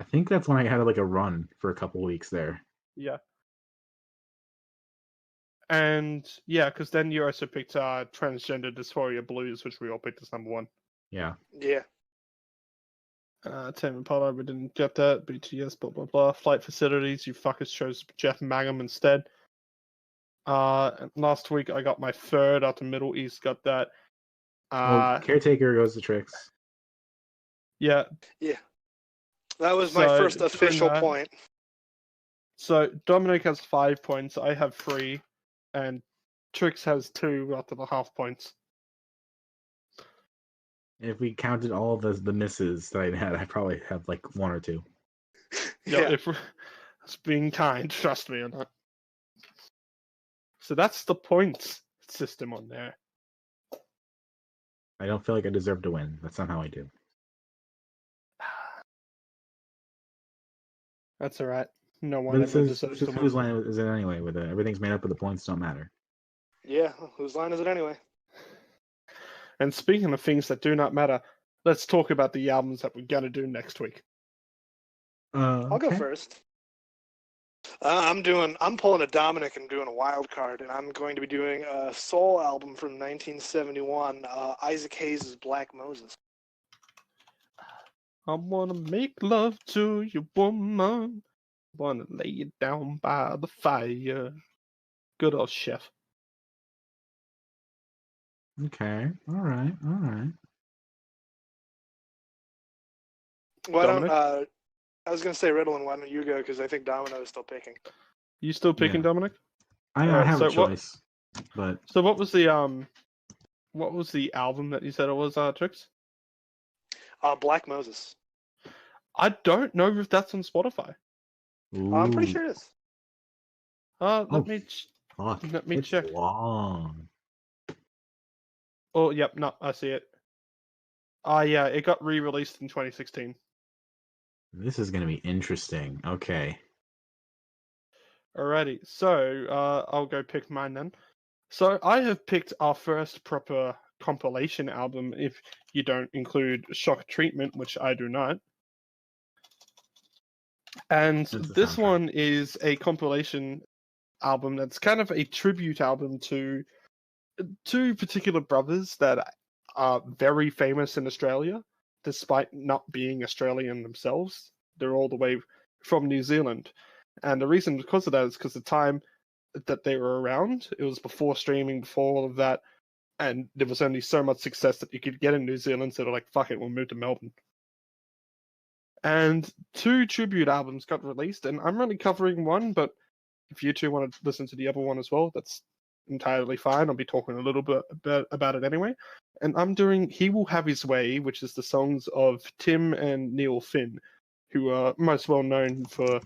I think that's when I had like a run for a couple weeks there.
Yeah. And yeah, because then you also picked Transgender Dysphoria Blues, which we all picked as number one.
Yeah.
Yeah.
Tame Impala, we didn't get that. BTS, blah blah blah. Flight Facilities, you fuckers chose Jeff Mangum instead. Last week I got my third after Middle East got that.
Well, Caretaker goes to Tricks.
Yeah.
Yeah. That was my first official point.
So Dominic has 5 points, I have 3, and Trix has 2 after the half points.
If we counted all the misses that I had, I probably have like 1 or 2.
Yeah, if it's being kind, trust me on that. So that's the points system on there.
I don't feel like I deserve to win. That's not how I do.
That's all right. No one
But
ever
this
deserves
is
to
whose
win.
line is it anyway? With everything's made up, but the points don't matter.
Yeah, whose line is it anyway?
And speaking of things that do not matter, let's talk about the albums that we're gonna do next week.
I'll go first. I'm pulling a Dominic and doing a wild card, and I'm going to be doing a soul album from 1971, Isaac Hayes' Black Moses.
I wanna make love to you, woman. Wanna lay you down by the fire. Good old chef.
Okay. All right.
Why don't
Dominic?
I was gonna say Riddle, why don't you go? Because I think Domino is still picking.
You still picking,
Yeah.
Dominic?
I
Alright,
have
so
a choice, but
So what was the album that you said it was, Trix?
Black Moses.
I don't know if that's on Spotify.
I'm pretty sure it is.
Let me
fuck, it's
check.
long.
Oh, yep, no, I see it. Yeah, it got re-released in 2016.
This is gonna be interesting. Okay.
Alrighty, so I'll go pick mine then. So I have picked our first proper compilation album, if you don't include Shock Treatment, which I do not. And this one is a compilation album that's kind of a tribute album to two particular brothers that are very famous in Australia, despite not being Australian themselves. They're all the way from New Zealand. And the reason because of that is because the time that they were around, it was before streaming, before all of that, and there was only so much success that you could get in New Zealand, so they're like, fuck it, we'll move to Melbourne. And 2 tribute albums got released, and I'm only covering one, but if you two want to listen to the other one as well, that's entirely fine. I'll be talking a little bit about it anyway. And I'm doing He Will Have His Way, which is the songs of Tim and Neil Finn, who are most well known for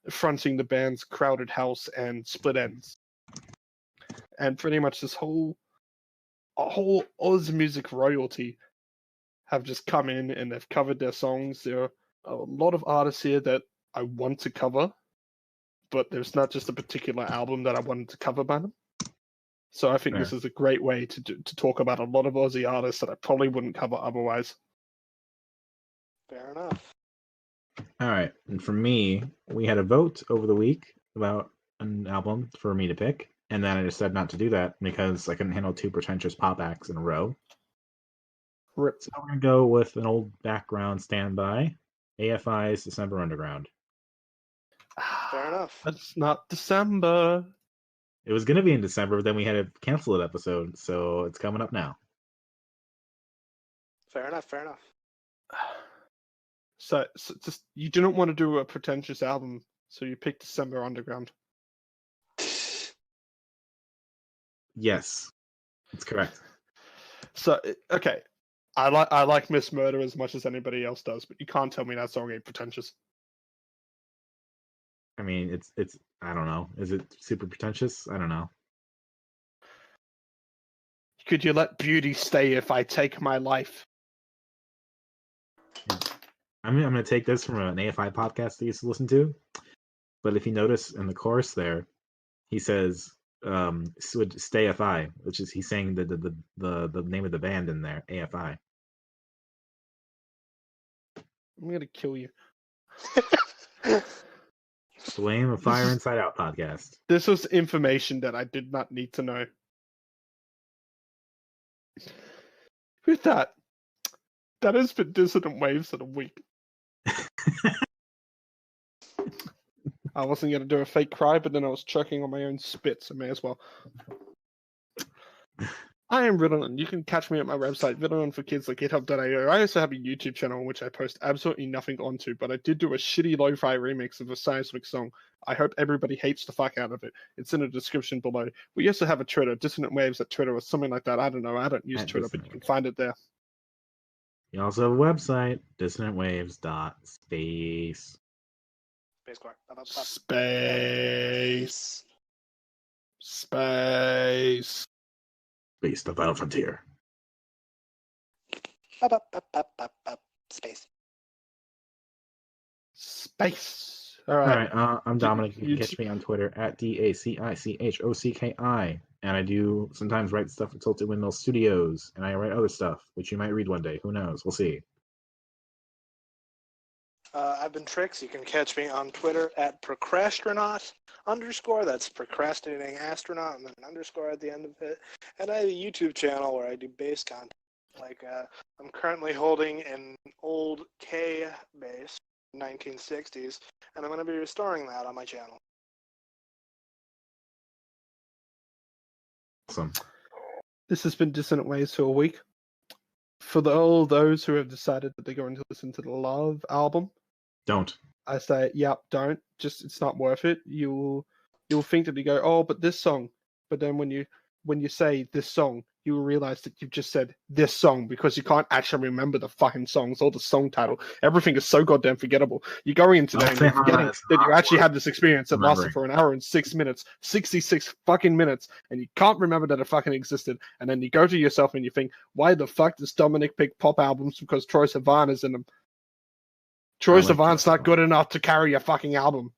fronting the bands Crowded House and Split Enz. And pretty much this whole Oz music royalty have just come in and they've covered their songs. There are a lot of artists here that I want to cover, but there's not just a particular album that I wanted to cover by them. So I think this is a great way to talk about a lot of Aussie artists that I probably wouldn't cover otherwise.
Fair enough.
All right, and for me, we had a vote over the week about an album for me to pick, and then I decided not to do that because I couldn't handle 2 pretentious pop acts in a row.
Rip.
So I'm gonna go with an old background standby, AFI's December Underground.
Fair enough.
That's not December.
It was gonna be in December, but then we had to cancel that episode, so it's coming up now.
Fair enough.
So just you didn't want to do a pretentious album, so you picked December Underground.
Yes, that's correct.
So okay, I like Miss Murder as much as anybody else does, but you can't tell me that song ain't pretentious.
I mean, it's I don't know. Is it super pretentious? I don't know.
Could you let beauty stay if I take my life?
I'm gonna take this from an AFI podcast I used to listen to, but if you notice in the chorus there, he says "Stay FI," which is he's saying the name of the band in there, AFI.
I'm gonna kill you.
Blame a Fire Inside Out podcast.
This was information that I did not need to know. With that has been Dissonant Waves of the week. I wasn't going to do a fake cry, but then I was choking on my own spit, so may as well. I am Ritalin. You can catch me at my website, ritalin4kids.github.io. I also have a YouTube channel in which I post absolutely nothing onto, but I did do a shitty lo-fi remix of a seismic song. I hope everybody hates the fuck out of it. It's in the description below. We also have a Twitter, Dissonant Waves at Twitter or something like that. I don't know. I don't use Twitter, but you can find it there.
You also have a website, dissonantwaves.space.
Space. Space.
Space, the final frontier.
Space.
Space.
All right. I'm Dominic. You can catch me on Twitter at DACICHOCKI. And I do sometimes write stuff at Tilted Windmill Studios, and I write other stuff, which you might read one day. Who knows? We'll see.
I've been Trix. You can catch me on Twitter at procrastronaut_. That's procrastinating astronaut, and then an underscore at the end of it. And I have a YouTube channel where I do bass content. Like I'm currently holding an old K bass, 1960s, and I'm going to be restoring that on my channel.
Awesome.
This has been Dissonant Waves for a week. For all those who have decided that they're going to listen to the Love album,
Don't.
I say, yep, don't. Just, it's not worth it. You'll think that you go, oh, but this song. But then when you say this song, you will realize that you've just said this song because you can't actually remember the fucking songs or the song title. Everything is so goddamn forgettable. You're going into that and you're forgetting that you actually had this experience that lasted for an hour and 6 minutes, 66 fucking minutes, and you can't remember that it fucking existed. And then you go to yourself and you think, why the fuck does Dominic pick pop albums because Troye Sivan is in them? Troye Sivan's not good enough to carry a fucking album.